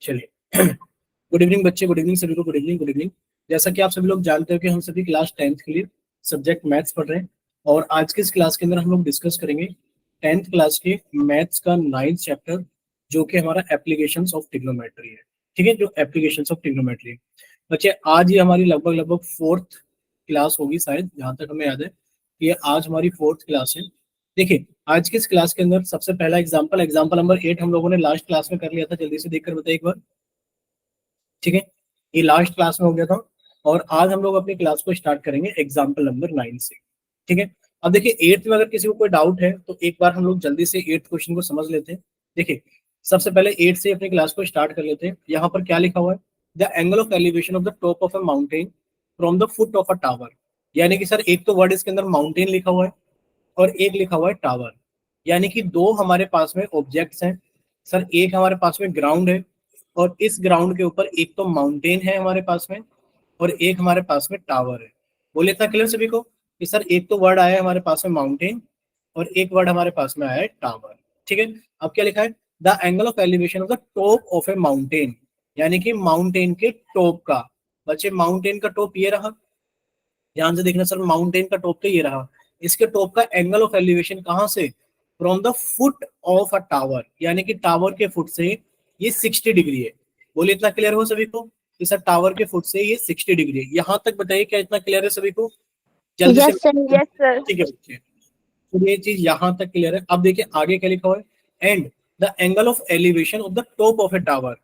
चलिए good evening बच्चे, good evening सभी को, गुड इवनिंग, गुड इवनिंग। जैसा कि आप सभी लोग जानते हो कि हम सभी क्लास 10th के लिए सब्जेक्ट मैथ्स पढ़ रहे हैं और आज के इस क्लास के अंदर हम लोग डिस्कस करेंगे 10th क्लास के मैथ्स का 9th चैप्टर, जो कि हमारा एप्लीकेशंस ऑफ ट्रिग्नोमेट्री है। ठीक है, जो एप्लीकेशंस ऑफ ट्रिग्नोमेट्री है बच्चे, आज ये हमारी लगभग लगभग 4th क्लास होगी शायद, जहां तक हमें याद है कि ये आज हमारी 4th क्लास है। देखिए, आज की इस क्लास के अंदर सबसे पहला एग्जाम्पल नंबर 8 हम लोगों ने लास्ट क्लास में कर लिया था। जल्दी से देखकर बताइए एक बार। ठीक है, ये लास्ट क्लास में हो गया था और आज हम लोग अपनी क्लास को स्टार्ट करेंगे एग्जाम्पल नंबर 9 से। ठीक है, अब देखिए 8th में अगर किसी को कोई डाउट है तो एक बार हम लोग जल्दी से 8th क्वेश्चन को समझ लेते हैं। देखिए, सबसे पहले 8 से अपनी क्लास को स्टार्ट कर लेते हैं। यहाँ पर क्या लिखा हुआ है, the angle of elevation of the top of a mountain from the foot of a tower. यानी कि सर एक तो वर्ड इसके अंदर माउंटेन लिखा हुआ है और एक लिखा हुआ है टावर। यानी कि दो हमारे पास में ऑब्जेक्ट्स हैं सर। एक हमारे पास में ग्राउंड है और इस ग्राउंड के ऊपर एक तो माउंटेन है हमारे पास में और एक हमारे पास में टावर है। बोले इतना क्लियर सभी को कि सर एक तो वर्ड आया है हमारे पास में माउंटेन और एक वर्ड हमारे पास में आया है टावर। ठीक है, अब क्या लिखा है, the angle of elevation of the top of A mountain. यानी कि माउंटेन के टॉप का, बच्चे माउंटेन का टॉप ये रहा, ध्यान से देखना सर, माउंटेन का टॉप तो ये रहा, इसके टॉप का एंगल ऑफ एलिवेशन कहां से, from the foot of a tower. यानी कि टावर के फुट से ये 60 डिग्री है। बोलिए इतना क्लियर हो सभी को कि सर टावर के फुट से ये 60 डिग्री है। यहां तक बताइए क्या इतना क्लियर है सभी को, जल्दी से। Yes sir. ठीक है बच्चे, तो ये चीज यहां तक क्लियर है। अब देखिए आगे क्या लिखा हुआ है, and the angle of elevation of the top of a tower.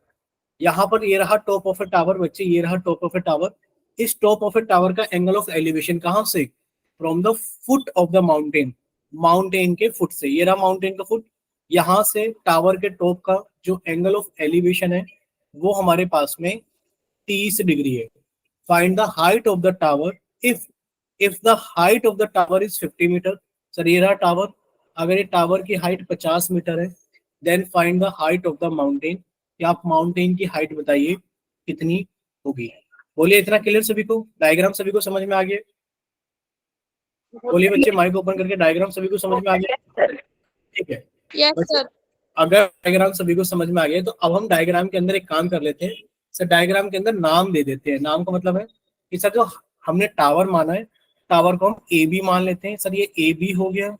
यहाँ पर ये रहा टॉप ऑफ ए टावर बच्चे, ये रहा टॉप ऑफ ए टावर। इस टॉप ऑफ ए टावर का एंगल ऑफ एलिवेशन कहां से, from the foot of the mountain. Mountain के फुट से, ये रहा माउंटेन का फुट। यहां से टावर के टॉप का जो एंगल ऑफ एलिवेशन है वो हमारे पास में 30 डिग्री है। Find the height of the tower if the height of the tower is 50 metre. Sir ये रहा टावर, अगर ये टावर की हाइट 50 मीटर है, then find the height of the mountain. या आप माउंटेन की हाइट बताइए कितनी होगी। बोलिए इतना क्लियर सभी को, डायग्राम सभी को समझ में आ गया। बोलिए बच्चे, माइक ओपन करके, डायग्राम सभी को समझ में आ गया। ठीक है बच्चे, अगर डायग्राम सभी को समझ में आ गया तो अब हम डायग्राम के अंदर एक काम कर लेते हैं सर। डायग्राम के अंदर नाम दे देते हैं। नाम का मतलब है कि सर जो हमने टावर माना है, टावर को हम ए बी मान लेते हैं। सर ये ए बी हो गया।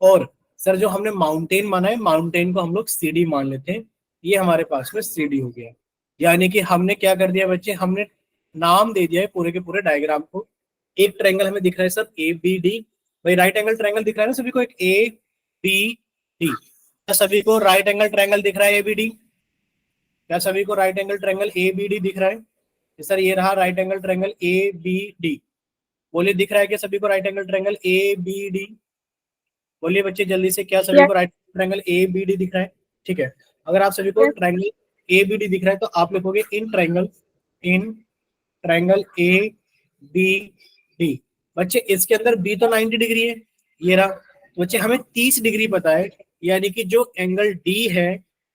और सर जो हमने माउंटेन माना है, माउंटेन को हम लोग सी डी मान लेते हैं। ये हमारे पास में सी डी हो गया। यानी कि हमने क्या कर दिया बच्चे, हमने नाम दे दिया है पूरे के पूरे डायग्राम को। एक ट्रायंगल हमें दिख रहा है सर ए बी डी, भाई राइट एंगल ट्रायंगल दिख रहा है ना सभी को, एक ए बी डी। क्या सभी को राइट एंगल ट्रायंगल दिख रहा है एबीडी? क्या सभी को राइट एंगल ट्रायंगल एबीडी दिख रहा है? सर ये रहा राइट एंगल ट्रायंगल एबीडी। बोलिए दिख रहा है क्या सभी को राइट एंगल ट्रायंगल एबीडी? बोलिए बच्चे जल्दी से, क्या सभी को राइट ट्रायंगल एबीडी दिख रहा है? ठीक है, अगर आप सभी को ट्रायंगल एबीडी दिख रहा है तो आप लिखोगे in triangle A B D. बच्चे इसके अंदर बी तो 90 डिग्री है, ये रहा। बच्चे हमें 30 डिग्री पता है, यानी कि जो एंगल डी है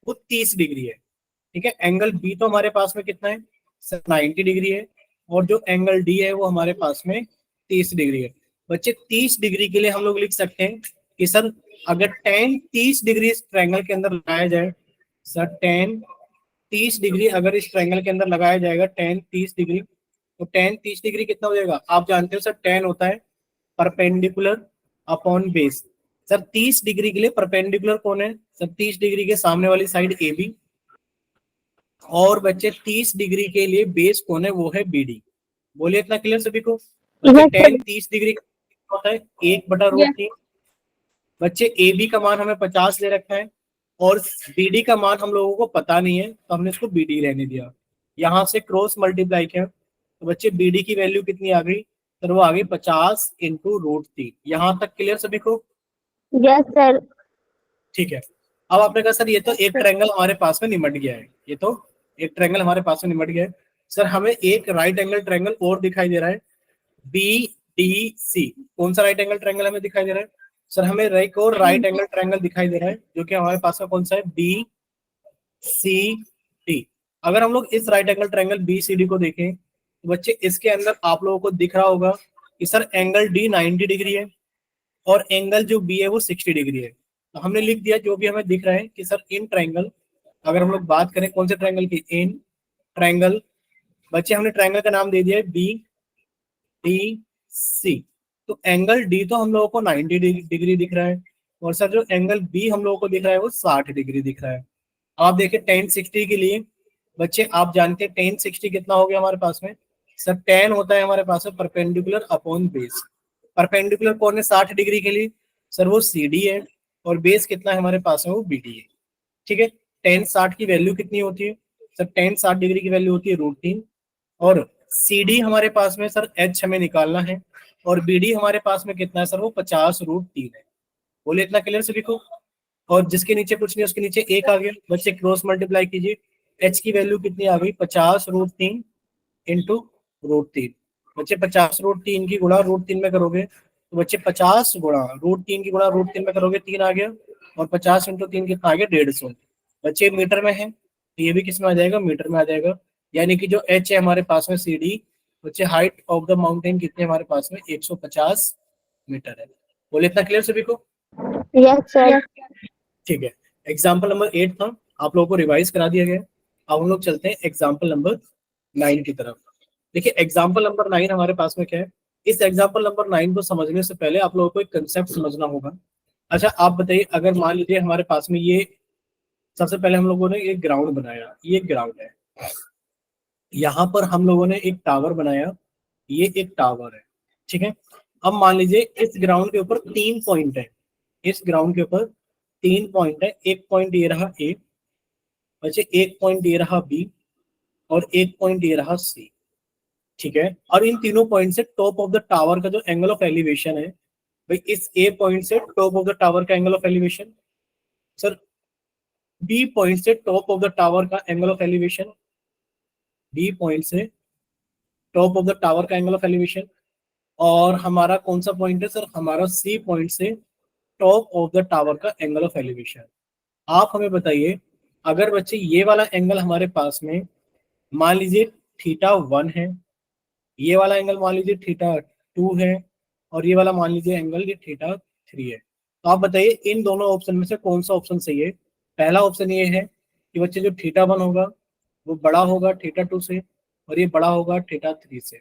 वो 30 डिग्री है। ठीक है, एंगल बी तो हमारे पास में कितना है सर, 90 डिग्री है। और जो एंगल डी है वो हमारे पास में 30 डिग्री है। बच्चे 30 डिग्री के लिए हम लोग लिख सकते हैं कि सर अगर tan 30 डिग्री इस ट्रायंगल के अंदर लगाया जाए, सर tan 30 डिग्री अगर इस ट्रायंगल के अंदर लगाया जाएगा, tan 30 डिग्री, तो tan 30 डिग्री कितना हो जाएगा? आप जानते हो सर tan होता है perpendicular upon base. Sir 30 degree के लिए परपेंडिकुलर कौन है सर? 30 डिग्री के सामने वाली साइड ए बी। और बच्चे 30 डिग्री के लिए बेस कौन है? वो है बी डी। बोलिए इतना क्लियर सभी को। tan 30 डिग्री होता है 1/√3। बच्चे ए बी का मान हमें 50 ले रखा है और बी डी का मान हम लोगों को पता नहीं है, तो हमने इसको बी डी रहने दिया। यहाँ से क्रॉस मल्टीप्लाई किया तो बच्चे बी डी की वैल्यू कितनी आ गई सर? वो आ गई 50 इंटू √3। यहाँ तक क्लियर सभी को? Yes sir. ठीक है, अब आपने कहा सर ये तो एक ट्रायंगल हमारे पास में निमट गया है, ये तो एक ट्रायंगल हमारे पास में निमट गया है। सर हमें एक राइट एंगल ट्रायंगल और दिखाई दे रहा है, बी डी सी। कौन सा राइट एंगल ट्रायंगल हमें दिखाई दे रहा है सर? हमें एक और राइट एंगल ट्रायंगल दिखाई दे रहा है जो कि हमारे पास में कौन सा है, बी सी डी। अगर हम लोग इस right angle triangle B C D को देखें तो बच्चे इसके अंदर आप लोगों को दिख रहा होगा कि सर एंगल डी 90 डिग्री है और एंगल जो बी है वो 60 डिग्री है। तो हमने लिख दिया जो भी हमें दिख रहा है कि सर इन ट्रायंगल अगर हम लोग बात करें कौन से ट्रायंगल की, इन ट्रायंगल, बच्चे हमने ट्रायंगल का नाम दे दिया है बी डी सी। तो एंगल डी तो हम लोगों को 90 डिग्री दिख रहा है, और सर जो एंगल बी हम लोगों को दिख रहा है वो 60 डिग्री दिख रहा है। आप देखिए टेन 60 के लिए, बच्चे आप जानते हैं टेन 60 कितना हो गया हमारे पास में, सर टेन होता है हमारे पास में परपेंडिकुलर अपॉन बेस। परपेंडिकुलर कौन है 60 डिग्री के लिए, सर वो सी डी है, और बेस कितना है हमारे पास में, वो बी डी है। ठीक है, टेन 60 की वैल्यू कितनी होती है, सर टेन 60 डिग्री की वैल्यू होती है √3, और सी डी हमारे पास में सर एच हमें निकालना है, और बी डी हमारे पास में कितना है सर, वो 50√3 है। बोले इतना क्लियर से लिखो, और जिसके नीचे कुछ नहीं उसके नीचे एक आ गया, बच्चे क्रॉस मल्टीप्लाई कीजिए, एच की वैल्यू कितनी आ गई, 50√3 इंटू √3। बच्चे 50√3 की गुणा √3 में करोगे तो बच्चे 50 गुणा √3 की गुणा √3 में करोगे 3 आ गया, और 50 इंटू 3 कितना आ गया, 150। बच्चे मीटर में है तो ये भी किस में आ जाएगा, मीटर में आ जाएगा। यानी कि जो एच है हमारे पास में सी डी, बच्चे हाइट ऑफ द माउंटेन कितने हमारे पास में, 150 मीटर है। बोले इतना क्लियर सभी को। Yes, sir. ठीक है, एग्जाम्पल नंबर 8 था, आप लोगों को रिवाइज करा दिया गया। अब हम लोग चलते हैं एग्जाम्पल नंबर 9 की तरफ। देखिए एग्जाम्पल नंबर 9 हमारे पास में क्या है, इस एग्जाम्पल नंबर 9 को समझने से पहले आप लोगों को एक कंसेप्ट समझना होगा। अच्छा आप बताइए, अगर मान लीजिए हमारे पास में ये, सबसे पहले हम लोगों ने एक ग्राउंड बनाया, ये ग्राउंड है, यहाँ पर हम लोगों ने एक टावर बनाया, ये एक टावर है। ठीक है, अब मान लीजिए इस ग्राउंड के ऊपर 3 पॉइंट है, इस ग्राउंड के ऊपर 3 पॉइंट है, एक पॉइंट ये रहा ए, बच्चे एक पॉइंट ये रहा बी, और एक पॉइंट ये रहा सी। ठीक है, और इन तीनों पॉइंट से टॉप ऑफ द टावर का जो एंगल ऑफ एलिवेशन है, भाई इस ए पॉइंट से टॉप ऑफ द टावर का angle of elevation, sir B point से टॉप ऑफ द टावर का angle of elevation, B point से टॉप ऑफ द टावर का एंगल ऑफ एलिवेशन, और हमारा कौन सा पॉइंट है सर, हमारा सी पॉइंट से टॉप ऑफ द टावर का एंगल ऑफ एलिवेशन। आप हमें बताइए, अगर बच्चे ये वाला एंगल हमारे पास में मान लीजिए θ1 है, ये वाला एंगल मान लीजिए θ2 है, और ये वाला मान लीजिए एंगल ये θ3 है, तो आप बताइए इन दोनों ऑप्शन में से कौन सा ऑप्शन सही है। पहला ऑप्शन ये है कि बच्चे जो θ1 होगा वो बड़ा होगा θ2 से, और ये बड़ा होगा θ3 से।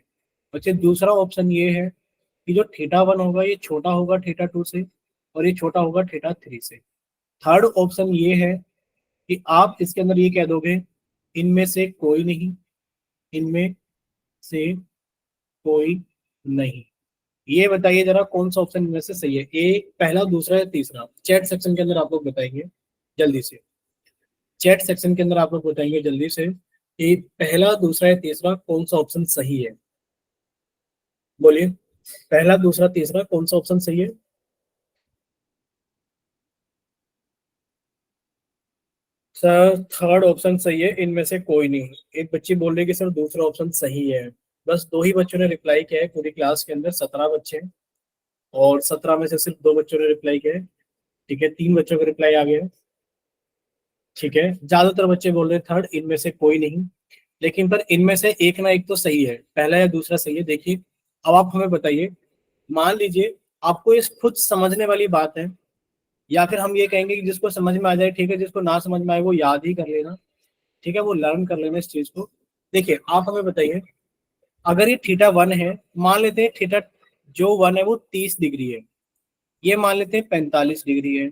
बच्चे दूसरा ऑप्शन ये है कि जो θ1 होगा ये छोटा होगा θ2 से, और ये छोटा होगा θ3 से। थर्ड ऑप्शन ये है कि आप इसके अंदर ये कह दोगे इनमें से कोई नहीं, इनमें से कोई नहीं। ये बताइए जरा कौन सा ऑप्शन इनमें से सही है, ए पहला, दूसरा या तीसरा। चैट सेक्शन के अंदर आप लोग बताएंगे जल्दी से, चैट सेक्शन के अंदर आप लोग बताएंगे जल्दी से कि पहला, दूसरा या तीसरा कौन सा ऑप्शन सही है। बोलिए, पहला, दूसरा, तीसरा कौन सा ऑप्शन सही है। सर थर्ड ऑप्शन सही है, इनमें से कोई नहीं। एक बच्ची बोल रही है कि सर दूसरा ऑप्शन सही है। बस दो ही बच्चों ने रिप्लाई किया है पूरी क्लास के अंदर, 17 बच्चे हैं, और 17 में से सिर्फ 2 बच्चों ने रिप्लाई किया है। ठीक है, 3 बच्चों का रिप्लाई आ गया है। ठीक है, ज्यादातर बच्चे बोल रहे हैं थर्ड, इनमें से कोई नहीं, लेकिन पर इनमें से एक ना एक तो सही है, पहला या दूसरा सही है। देखिए अब आप हमें बताइए, मान लीजिए आपको इस खुद समझने वाली बात है, या फिर हम ये कहेंगे कि जिसको समझ में आ जाए ठीक है, जिसको ना समझ में आए वो याद ही कर लेना। ठीक है, वो लर्न कर लेना इस चीज को। देखिए आप हमें बताइए, अगर ये θ1 है, मान लेते हैं थीटा जो 1 है वो 30 डिग्री है, ये मान लेते हैं 45 डिग्री है,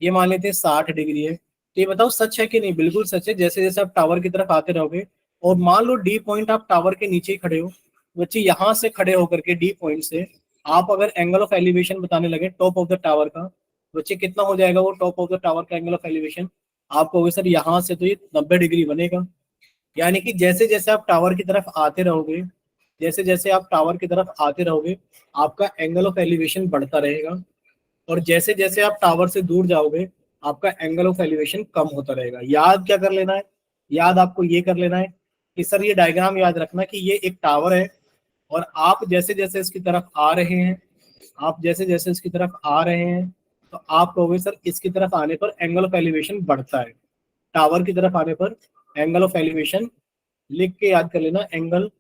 ये मान लेते हैं 60 डिग्री है, तो ये बताओ सच है कि नहीं। बिल्कुल सच है। जैसे जैसे आप टावर की तरफ आते रहोगे, और मान लो डी पॉइंट आप टावर के नीचे ही खड़े हो, बच्चे यहाँ से खड़े होकर के डी पॉइंट से आप अगर एंगल ऑफ एलिवेशन बताने लगे टॉप ऑफ द टावर का, बच्चे कितना हो जाएगा वो टॉप ऑफ द टावर का एंगल ऑफ एलिवेशन। आप कहोगे सर यहाँ से तो ये 90 डिग्री बनेगा। यानी कि जैसे जैसे आप टावर की तरफ आते रहोगे, जैसे जैसे आप टावर की तरफ आते रहोगे, आपका एंगल ऑफ एलिवेशन बढ़ता रहेगा, और जैसे जैसे आप टावर से दूर जाओगे आपका एंगल ऑफ एलिवेशन कम होता रहेगा। याद क्या कर लेना है, याद आपको ये कर लेना है कि सर ये डायग्राम याद रखना कि ये एक टावर है, और आप जैसे जैसे इसकी तरफ आ रहे हैं, आप जैसे जैसे इसकी तरफ आ रहे हैं, तो आप कहोगे सर इसकी तरफ आने पर एंगल ऑफ एलिवेशन बढ़ता है। टावर की तरफ आने पर एंगल ऑफ एलिवेशन, लिख के याद कर लेना, एंगल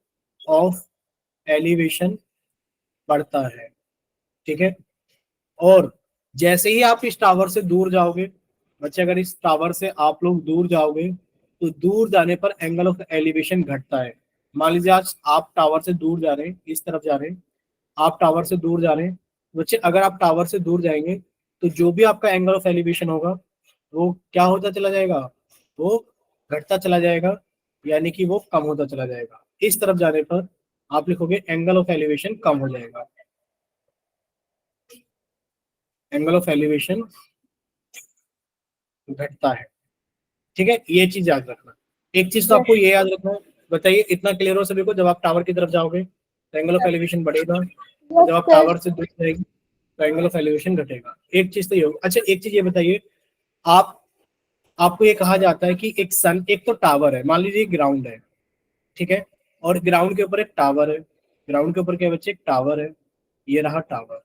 ऑफ एलिवेशन बढ़ता है। ठीक है, और जैसे ही आप इस टावर से दूर जाओगे बच्चे अगर इस टावर से आप लोग दूर जाओगे तो दूर जाने पर एंगल ऑफ एलिवेशन घटता है। मान लीजिए आज आप टावर से दूर जा रहे हैं, इस तरफ जा रहे हैं, आप टावर से दूर जा रहे हैं बच्चे, अगर आप टावर से दूर जाएंगे तो जो भी आपका एंगल ऑफ एलिवेशन होगा वो क्या होता चला जाएगा, वो घटता चला जाएगा, यानी कि वो कम होता चला जाएगा। इस तरफ जाने पर आप लिखोगे एंगल ऑफ एलिवेशन कम हो जाएगा, एंगल ऑफ एलिवेशन घटता है। ठीक है, ये चीज याद रखना। एक चीज तो Yes, आपको ये याद रखना है, बताइए इतना क्लियर हो सभी को, जब आप टावर की तरफ जाओगे तो एंगल ऑफ एलिवेशन बढ़ेगा, और yes, जब आप sir. टावर से दूर जाएंगे तो एंगल ऑफ एलिवेशन घटेगा। एक चीज तो ये होगा। अच्छा एक चीज ये बताइए, आप आपको ये कहा जाता है कि एक सन, एक तो टावर है, मान लीजिए ग्राउंड है, ठीक है, और ग्राउंड के ऊपर एक टावर है, ग्राउंड के ऊपर क्या बच्चे, एक टावर है, ये रहा टावर।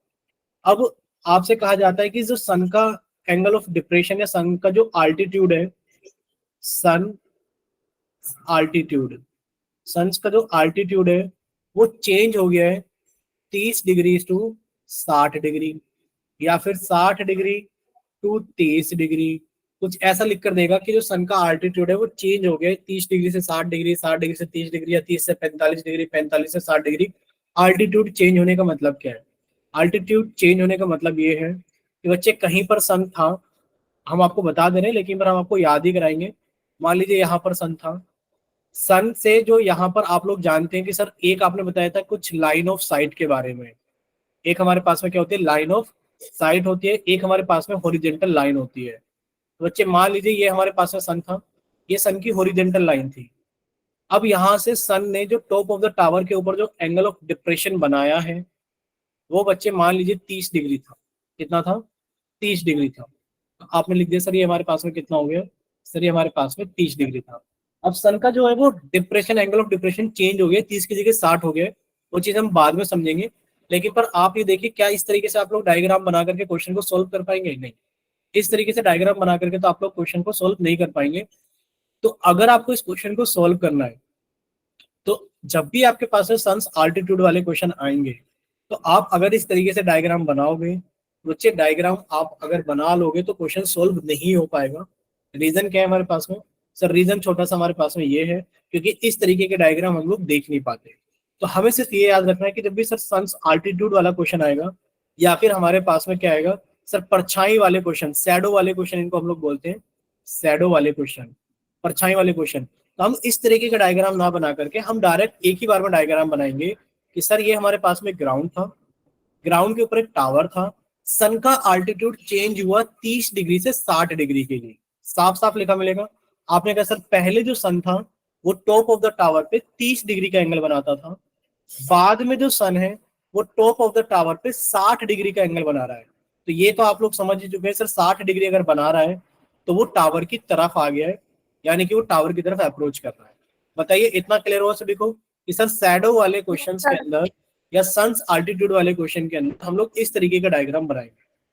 अब आपसे कहा जाता है कि जो सन का एंगल ऑफ डिप्रेशन या सन का जो आल्टीट्यूड है, सन आल्टीट्यूड, सन का जो आल्टीट्यूड है वो चेंज हो गया है 30 डिग्री टू 60 डिग्री, या फिर 60 डिग्री टू 30 डिग्री। कुछ ऐसा लिख कर देगा कि जो सन का आल्टीट्यूड है वो चेंज हो गया है 30 डिग्री से 60 डिग्री, 60 डिग्री से 30 डिग्री, या 30 से 45 डिग्री, 45 से 60 डिग्री। आल्टीट्यूड चेंज होने का मतलब क्या है? आल्टीट्यूड चेंज होने का मतलब ये है कि बच्चे कहीं पर सन था, हम आपको बता दे रहे हैं लेकिन पर हम आपको याद ही कराएंगे। मान लीजिए यहाँ पर सन था, सन से जो यहाँ पर आप लोग जानते हैं कि सर एक आपने बताया था कुछ लाइन ऑफ साइट के बारे में, एक हमारे पास में क्या होती है, लाइन ऑफ साइट होती है, एक हमारे पास में हॉरिजेंटल लाइन होती है। तो बच्चे मान लीजिए ये हमारे पास में सन था, ये सन की हॉरिजेंटल लाइन थी। अब यहाँ से सन ने जो टॉप ऑफ द टावर के ऊपर जो एंगल ऑफ डिप्रेशन बनाया है वो बच्चे मान लीजिए 30 डिग्री था। कितना था? 30 डिग्री था। तो आपने लिख दिया सर ये हमारे पास में कितना हो गया, सर ये हमारे पास में 30 डिग्री था। अब सन का जो है वो depression, angle of depression change हो गया, 30 की जगह 60 हो गया। वो चीज हम बाद में समझेंगे, लेकिन पर आप ये देखिए क्या इस तरीके से आप लोग डायग्राम बना करके क्वेश्चन को सोल्व कर पाएंगे? नहीं, इस तरीके से डायग्राम बना करके तो आप लोग क्वेश्चन को सोल्व नहीं कर पाएंगे। तो अगर आपको इस क्वेश्चन को सोल्व करना है तो जब भी आपके पास में सन्स आल्टीट्यूड वाले क्वेश्चन आएंगे तो आप अगर इस तरीके से डायग्राम बनाओगे, बच्चे डायग्राम आप अगर बना लोगे तो क्वेश्चन सोल्व नहीं हो पाएगा। रीजन क्या है हमारे पास में? सर रीजन छोटा सा हमारे पास में ये है क्योंकि इस तरीके के डायग्राम हम लोग देख नहीं पाते। तो हमें सिर्फ ये याद रखना है कि जब भी सर सन्स आल्टीट्यूड वाला क्वेश्चन आएगा या फिर हमारे पास में क्या आएगा सर, परछाई वाले क्वेश्चन, शैडो वाले क्वेश्चन इनको हम लोग बोलते हैं, शैडो वाले क्वेश्चन, परछाई वाले क्वेश्चन। तो हम इस तरीके का डायग्राम ना बना करके हम डायरेक्ट एक ही बार में डायग्राम बनाएंगे कि सर ये हमारे पास में ग्राउंड था, ग्राउंड के ऊपर एक टावर था, सन का आल्टीट्यूड चेंज हुआ 30 डिग्री से 60 डिग्री के लिए। साफ साफ लिखा मिलेगा। आपने कहा सर पहले जो सन था वो टॉप ऑफ द टावर पे 30 डिग्री का एंगल बनाता था, बाद में जो सन है वो टॉप ऑफ द टावर पे 60 डिग्री का एंगल बना रहा है। तो ये तो आप लोग समझ ही चुके हैं सर, 60 डिग्री अगर बना रहा है तो वो टावर की तरफ आ गया है, यानी कि वो टावर की तरफ अप्रोच कर रहा है। बताइए इतना क्लियर हुआ सभी को कि सर शैडो वाले क्वेश्चंस के अंदर या सन्स आल्टीट्यूड वाले क्वेश्चन के अंदर हम लोग इस तरीके का डायग्राम बनाएंगे।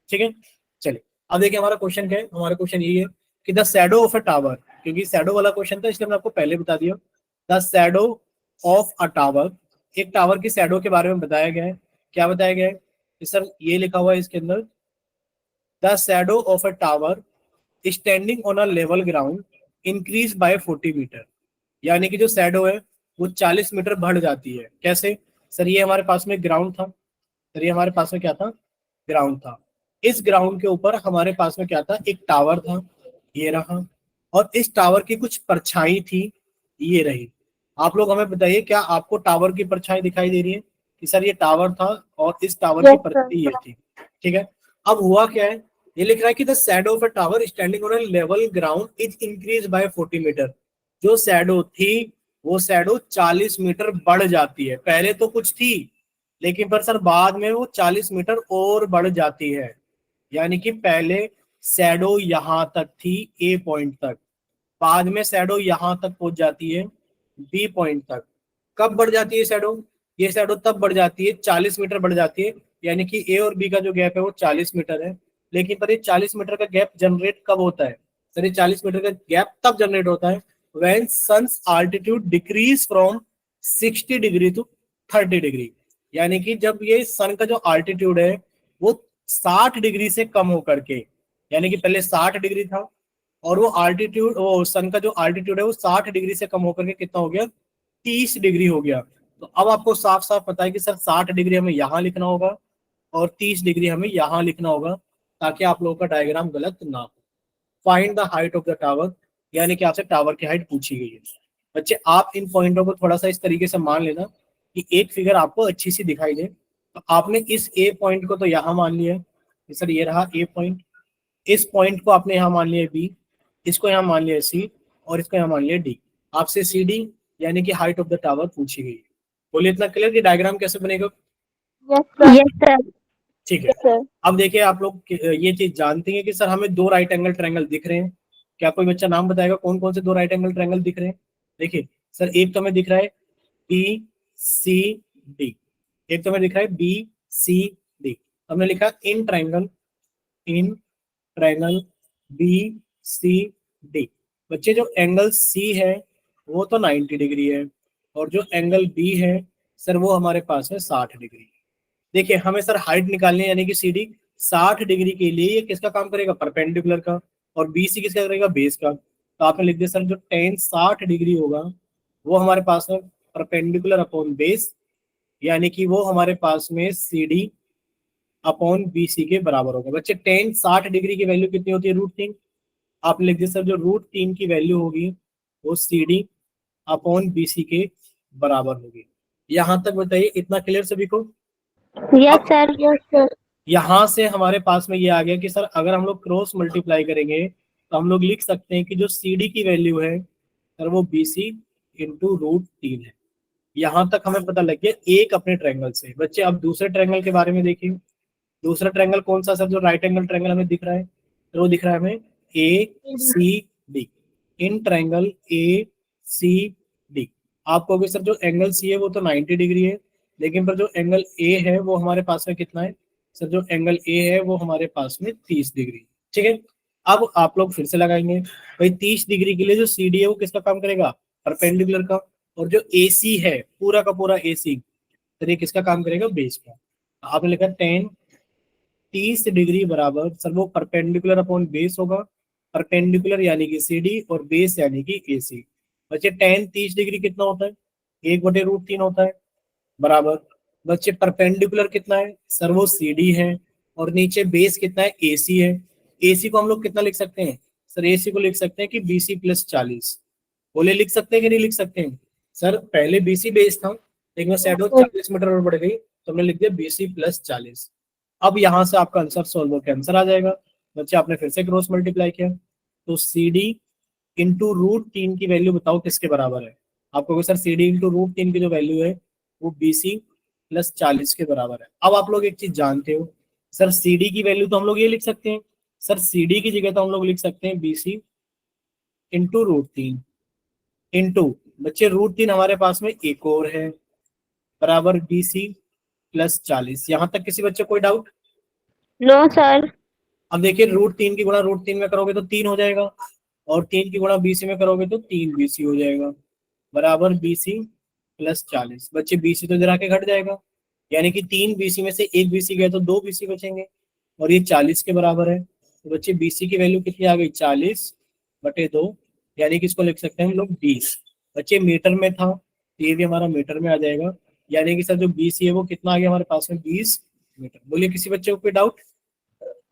ठीक है, चलिए अब देखिए हमारा क्वेश्चन क्या है। हमारा क्वेश्चन ये है कि the shadow of a tower, क्योंकि शैडो वाला क्वेश्चन था इसलिए मैंने आपको पहले बता दिया। The shadow of a tower, एक टावर की शैडो के बारे में बताया गया है। क्या बताया गया है कि सर ये लिखा हुआ है इसके अंदर, the shadow of a tower standing on a level ground increase by 40 metre, यानी कि जो शैडो है वो 40 मीटर बढ़ जाती है। कैसे? सर ये हमारे पास में ग्राउंड था, सर ये हमारे पास में क्या था, ग्राउंड था। इस ग्राउंड के ऊपर हमारे पास में क्या था, एक टावर था, ये रहा, और इस टावर की कुछ परछाई थी, ये रही। आप लोग हमें बताइए क्या आपको टावर की परछाई दिखाई दे रही है कि सर ये टावर था और इस टावर की Yes, sir. परछाई ये थी? ठीक है, अब हुआ क्या है, ये लिख रहा है कि the shadow of a tower standing on a level ground is increase by 40 metre. जो शैडो थी वो शैडो 40 मीटर बढ़ जाती है। पहले तो कुछ थी लेकिन पर सर बाद में वो 40 मीटर और बढ़ जाती है, यानी कि पहले शैडो यहां तक थी ए पॉइंट तक, बाद में शैडो यहां तक पहुंच जाती है बी पॉइंट तक। कब बढ़ जाती है शैडो? ये शैडो तब बढ़ जाती है 40 मीटर बढ़ जाती है, यानी कि ए और बी का जो गैप है वो 40 मीटर है। लेकिन पर ये 40 मीटर का गैप जनरेट कब होता है? सर ये 40 मीटर का गैप तब जनरेट होता है when sun's altitude decrease from 60 degree to 30 degree, यानी कि जब ये सन का जो आल्टीट्यूड है वो 60 डिग्री से कम होकर के यानी कि पहले 60 डिग्री था, और वो आल्टीट्यूड, वो सन का जो आल्टीट्यूड है वो 60 डिग्री से कम होकर के कितना हो गया, 30 डिग्री हो गया। तो अब आपको साफ साफ पता है कि सर 60 डिग्री हमें यहाँ लिखना होगा और 30 डिग्री हमें यहाँ लिखना होगा, ताकि आप लोगों का डायग्राम गलत ना हो। Find the height of the tower, यानी कि आपसे टावर की हाइट पूछी गई है। बच्चे आप इन पॉइंटों को थोड़ा सा इस तरीके से मान लेना कि एक फिगर आपको अच्छी सी दिखाई दे। तो आपने इस ए पॉइंट को तो यहाँ मान लिया है कि सर ये रहा ए पॉइंट, इस पॉइंट को आपने यहाँ मान लिया बी, इसको यहाँ मान लिया सी, और इसको यहाँ मान लिया डी। आपसे सी डी यानी कि हाइट ऑफ द टावर पूछी गई है। बोलिए इतना क्लियर कि डायग्राम कैसे बनेगा? Yes, sir. Yes, sir. ठीक है। Yes, sir. अब देखिए आप लोग ये चीज जानते हैं कि सर हमें दो राइट एंगल ट्रायंगल दिख रहे हैं। क्या कोई बच्चा नाम बताएगा कौन कौन से दो राइट एंगल ट्रायंगल दिख रहे हैं? देखिए सर, एक तो हमें दिख रहा है बी सी डी, एक तो हमें दिख रहा है बी सी डी। हमने लिखा in triangle B C D. बच्चे जो एंगल सी है वो तो 90 डिग्री है, और जो एंगल बी है सर वो हमारे पास है 60 डिग्री। देखिए हमें सर हाइट निकालनी है, यानी कि सी डी 60 डिग्री के लिए ये किसका काम करेगा, परपेंडिकुलर का, और बी सी किसका करेगा, बेस का। तो आपने लिख दिया सर जो टेन 60 डिग्री होगा वो हमारे पास है परपेंडिकुलर अपॉन बेस, यानी कि वो हमारे पास में C D upon B C के बराबर होगा। बच्चे टेन 60 डिग्री की वैल्यू कितनी होती है, √3। आप लिख दिया सर जो √3 की वैल्यू होगी वो C D upon B C के बराबर होगी। यहां तक बताइए इतना क्लियर सभी को? Yes, अब sir. Yes, sir. यहां से हमारे पास में ये आ गया कि सर अगर हम लोग क्रॉस मल्टीप्लाई करेंगे तो हम लोग लिख सकते हैं कि जो सी डी की वैल्यू है सर वो बी सी इंटू √3 है। यहां तक हमें पता लग गया एक अपने ट्रायंगल से। बच्चे अब दूसरे ट्रायंगल के बारे में देखिए। दूसरा ट्रायंगल कौन सा सर, जो राइट एंगल ट्रायंगल हमें दिख रहा है, तो वो दिख रहा है हमें A C D. In triangle A C D आप कहोगे सर जो एंगल सी है वो तो 90 डिग्री है, लेकिन पर जो एंगल ए है वो हमारे पास में कितना है? सर जो एंगल ए है वो हमारे पास में 30 डिग्री। ठीक है। अब आप लोग फिर से लगाएंगे भाई, 30 डिग्री के लिए जो सी डी है वो किसका काम करेगा, परपेंडिकुलर का, और जो ए सी है पूरा का पूरा ए सी, सर ये किसका काम करेगा, बेस का। आपने लिखा 30 डिग्री बराबर सर वो परपेंडिकुलर अपॉन बेस होगा। परपेंडिकुलर यानी कि सी डी और बेस यानी कि ए सी। बच्चे टेन 30 डिग्री कितना होता है, 1/√3 होता है, बराबर। बच्चे परपेंडिकुलर कितना है सर, वो सी डी है, और नीचे बेस कितना है, ए सी है। ए सी को हम लोग कितना लिख सकते हैं सर, ए सी को लिख सकते हैं कि बी सी प्लस 40। बोले लिख सकते हैं कि नहीं लिख सकते हैं? सर पहले बी सी बेस था, लेकिन शैडो 40 मीटर और बढ़ गई तो हमने लिख दिया बी सी प्लस 40। अब यहां से आपका आंसर सॉल्व होकर आंसर आ जाएगा। बच्चे आपने फिर से क्रॉस मल्टीप्लाई किया, तो सी डी इंटू √3 की वैल्यू बताओ किसके बराबर है? आपको सर सी डी इंटू √3 की जो वैल्यू है वो बी सी प्लस 40 के बराबर है। अब आप लोग एक चीज जानते हो, सर सी डी की वैल्यू तो हम लोग ये लिख सकते हैं, सर सी डी की जगह तो हम लोग लिख सकते हैं बी सी इंटू √3 इंटू, बच्चे √3 हमारे पास में एक और है, बराबर बी सी प्लस 40। यहां तक किसी बच्चे कोई डाउट? No, sir. अब देखिए √3 की गुणा √3 में करोगे तो 3 हो जाएगा, और 3 की गुणा बीसी में करोगे तो 3 BC हो जाएगा, बराबर BC प्लस 40। बच्चे BC तो इधर आके घट जाएगा, यानी कि 3 BC में से एक BC गया तो 2 BC बचेंगे, और ये 40 के बराबर है। तो बच्चे BC की वैल्यू कितनी आ गई, 40/2, यानी कि इसको लिख सकते हैं हम लोग 20। बच्चे मीटर में था तो ये भी हमारा मीटर में आ जाएगा, यानी कि सर जो BC है वो कितना आ गया हमारे पास में, 20 मीटर। बोलिए किसी बच्चे को कोई डाउट?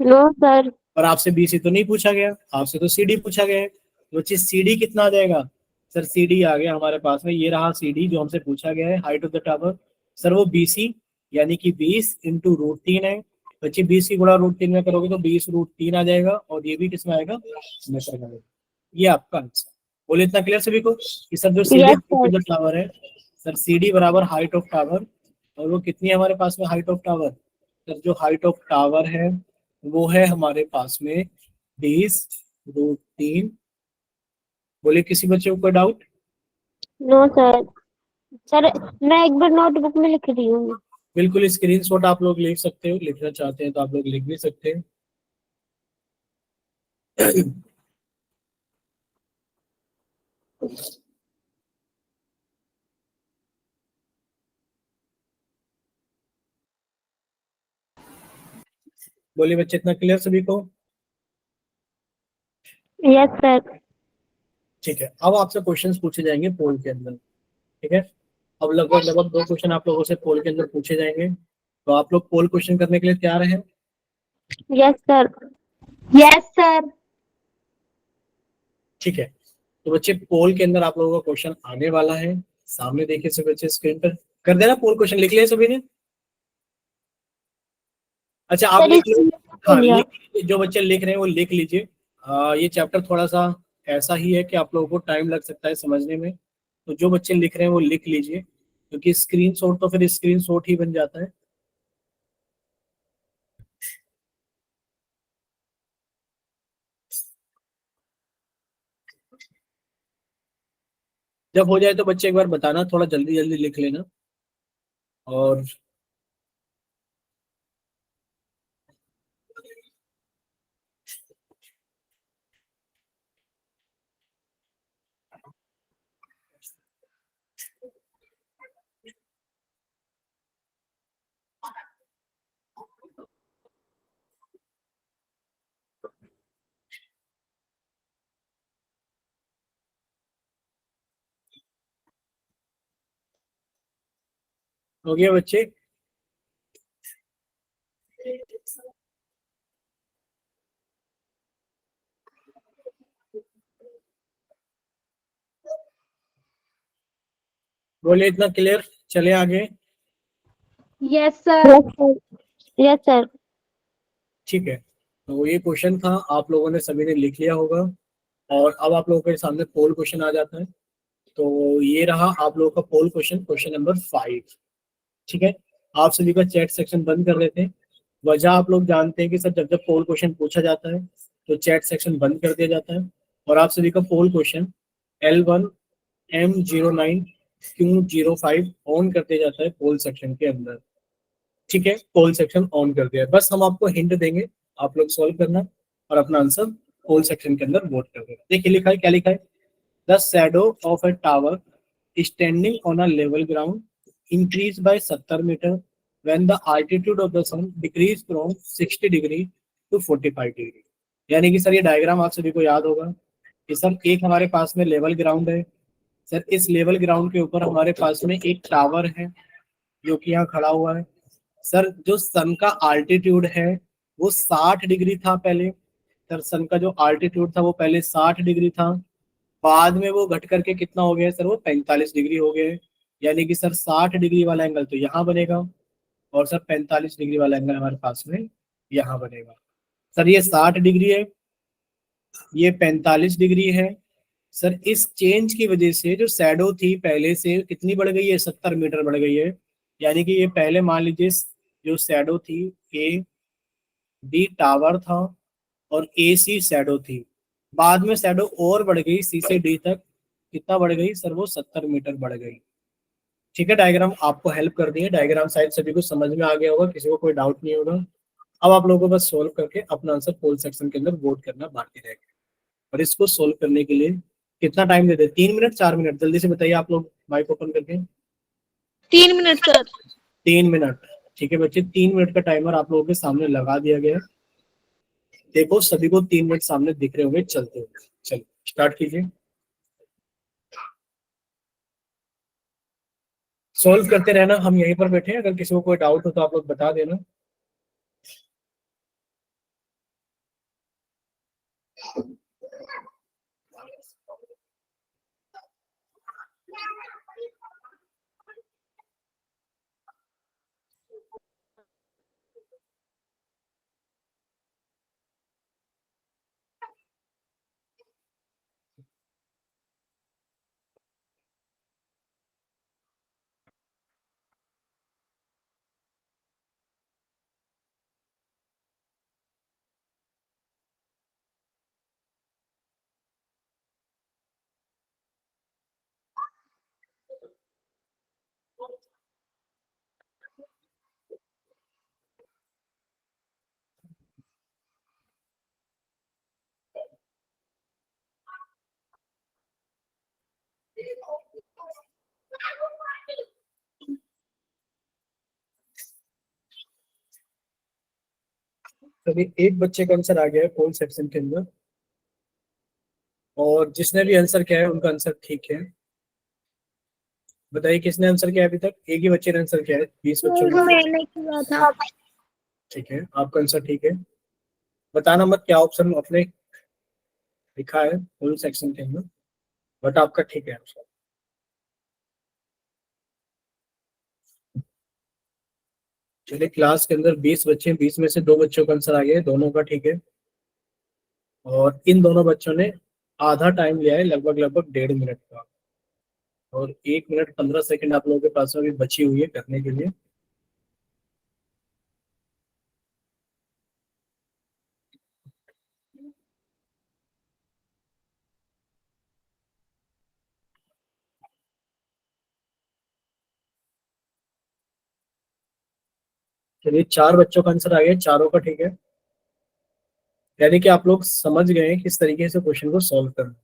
No, sir. पर आपसे बीसी तो नहीं पूछा गया, आपसे तो सीडी पूछा गया है। तो बच्चे सीडी कितना आ जाएगा? सर सीडी आ गया हमारे पास में, ये रहा सीडी जो हमसे पूछा गया है, height of the tower. Sir वो बीसी यानी कि 20 इंटू √3 है। बच्चे 20 की गुणा √3 में करोगे तो 20 √3 आ जाएगा, और ये भी किसमें आएगा, मीटर में। ये आपका आंसर। बोले इतना क्लियर सभी को कि सर जो सीडी Yes, sir. जो टावर है, सर सीडी बराबर हाइट ऑफ टावर, और वो कितनी है हमारे पास में हाइट ऑफ टावर? सर जो हाइट ऑफ टावर है वो है हमारे पास में 20 √3। बोले किसी बच्चे को कोई डाउट? No, sir. सर मैं एक बार नोटबुक में लिख रही हूँ। बिल्कुल स्क्रीनशॉट आप लोग लिख सकते हो, लिखना चाहते हैं तो आप लोग लिख भी सकते हैं। बोलिए बच्चे इतना क्लियर सभी को? Yes sir. ठीक है, अब आपसे क्वेश्चंस पूछे जाएंगे पोल के अंदर। ठीक है, अब लगभग लगभग 2 क्वेश्चन आप लोगों से पोल के अंदर पूछे जाएंगे, तो आप लोग पोल क्वेश्चन करने के लिए तैयार हैं? Yes sir. Yes sir. ठीक है, तो बच्चे पोल के अंदर आप लोगों का क्वेश्चन आने वाला है। सामने देखिए सभी बच्चे स्क्रीन पर, कर देना पोल क्वेश्चन, लिख लिया सभी ने? अच्छा आप सर लिख लो। इसमें हाँ लिया। जो बच्चे लिख रहे हैं वो लिख लीजिए। ये चैप्टर थोड़ा सा ऐसा ही है कि आप लोगों को टाइम लग सकता है समझने में, तो जो बच्चे लिख रहे हैं वो लिख लीजिए, क्योंकि स्क्रीनशॉट तो फिर स्क्रीनशॉट ही बन जाता है। जब हो जाए तो बच्चे एक बार बताना, थोड़ा जल्दी जल्दी लिख लेना। और हो गया बच्चे? बोलिए, इतना क्लियर? चले आगे। Yes sir. Yes sir. Yes sir. ठीक है, तो ये क्वेश्चन था, आप लोगों ने सभी ने लिख लिया होगा। और अब आप लोगों के सामने पोल क्वेश्चन आ जाता है। तो ये रहा आप लोगों का पोल क्वेश्चन, क्वेश्चन नंबर 5। ठीक है, आप सभी का चैट सेक्शन बंद कर देते हैं। वजह आप लोग जानते हैं कि सर जब जब पोल क्वेश्चन पूछा जाता है तो चैट सेक्शन बंद कर दिया जाता है। और आप सभी का पोल क्वेश्चन L1M09Q05 ऑन कर दिया जाता है पोल सेक्शन के अंदर। ठीक है, पोल सेक्शन ऑन कर दिया है, बस हम आपको हिंट देंगे, आप लोग सॉल्व करना और अपना आंसर पोल सेक्शन के अंदर वोट कर देना। देखिए लिखा है, क्या लिखा है? The shadow of a tower standing on a level ground increased by 70 meter when the altitude of the sun decreased from 60 degree to 45 degree। यानी कि सर ये डायग्राम आप सभी को याद होगा कि सर एक हमारे पास में लेवल ग्राउंड है। सर इस लेवल ग्राउंड के ऊपर हमारे पास में एक टावर है जो कि यहाँ खड़ा हुआ है। सर जो सन का आल्टीट्यूड है वो 60 डिग्री था पहले। सर सन का जो आल्टीट्यूड था वो पहले 60 डिग्री था, बाद में वो घट करके कितना हो गया सर, वो 45 डिग्री हो गए। यानी कि सर 60 डिग्री वाला एंगल तो यहाँ बनेगा, और सर 45 डिग्री वाला एंगल हमारे पास में यहाँ बनेगा। सर ये 60 डिग्री है, ये 45 डिग्री है। सर इस चेंज की वजह से जो शैडो थी पहले से कितनी बढ़ गई है, 70 मीटर बढ़ गई है। यानी कि ये पहले मान लीजिए जो शैडो थी, ए बी टावर था और ए सी शैडो थी। बाद में शैडो और बढ़ गई सी से डी तक, कितना बढ़ गई सर, वो 70 मीटर बढ़ गई। ठीक है, डायग्राम आपको हेल्प कर दी है, डायग्राम शायद सभी को समझ में आ गया होगा, किसी को कोई डाउट नहीं होगा। अब आप लोगों को बस सोल्व करके अपना आंसर पोल सेक्शन के अंदर वोट करना बाकी रहेगा। और इसको सोल्व करने के लिए कितना टाइम देते हैं, 3 मिनट 4 मिनट? जल्दी से बताइए आप लोग, माइक ओपन करके। 3 मिनट सर। 3 मिनट। ठीक है बच्चे, 3 मिनट का टाइमर आप लोगों के सामने लगा दिया गया है। देखो सभी को 3 मिनट सामने दिख रहे होंगे चलते हुए। चलो स्टार्ट कीजिए, सॉल्व करते रहना, हम यहीं पर बैठे हैं, अगर किसी को कोई डाउट हो तो आप लोग बता देना। तभी एक बच्चे का आंसर आ गया है पोल सेक्शन के अंदर। और जिसने भी आंसर किया है उनका आंसर ठीक है। बताइए किसने आंसर किया है अभी तक? एक ही बच्चे ने आंसर किया है 20 बच्चों में से। मैंने किया था। ठीक है, आपका आंसर ठीक है। बताना मत क्या ऑप्शन अपने लिखा है फुल सेक्शन के अंदर, बट आपका ठीक है आंसर। चलिए, क्लास के अंदर 20 बच्चे हैं, 20 में से 2 बच्चों का आंसर आ गया है, दोनों का ठीक है। और इन दोनों बच्चों ने आधा टाइम लिया है, लगभग लगभग 1.5 मिनट का। और 1 मिनट 15 सेकंड आप लोगों के पास अभी बची हुई है करने के लिए। चलिए, 4 बच्चों का आंसर आ गया, चारों का ठीक है। यानी कि आप लोग समझ गए हैं किस तरीके से क्वेश्चन को सॉल्व करना।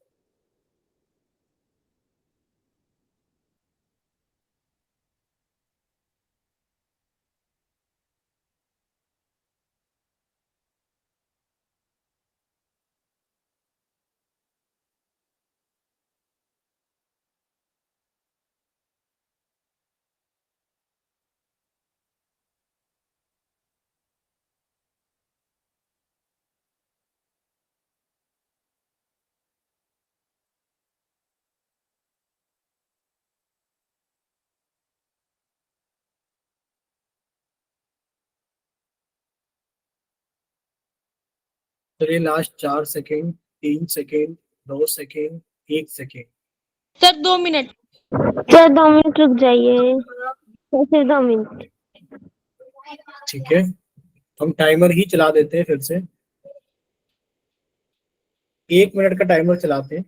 चलिए, last 4 second, 3 second, 2 second, 1 second. Sir 2 minute. Sir 2 minute रुक जाइए, सर सिर्फ 2 मिनट। ठीक है, हम टाइमर ही चला देते हैं फिर से। 1 मिनट का टाइमर चलाते हैं।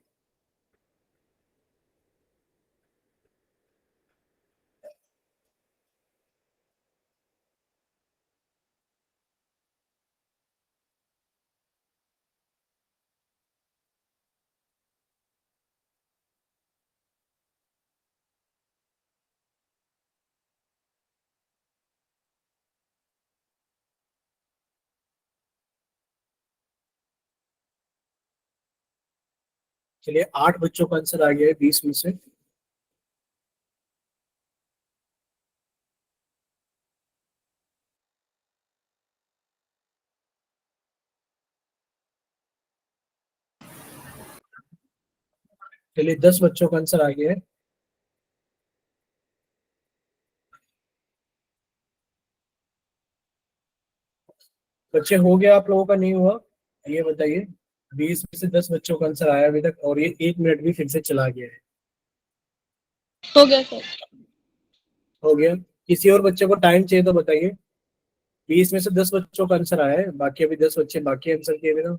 चलिए, 8 बच्चों का आंसर आ गया है 20 में से। चलिए, 10 बच्चों का आंसर आ गया है। बच्चे हो गया आप लोगों का, नहीं हुआ? ये बताइए। 20 में से 10 बच्चों का आंसर आया अभी तक, और ये 1 मिनट भी फिर से चला गया है। हो गया सर। हो गया। किसी और बच्चे को टाइम चाहिए तो बताइए। 20 में से 10 बच्चों का आंसर आया है, बाकी अभी 10 बच्चे बाकी आंसर किए बिना।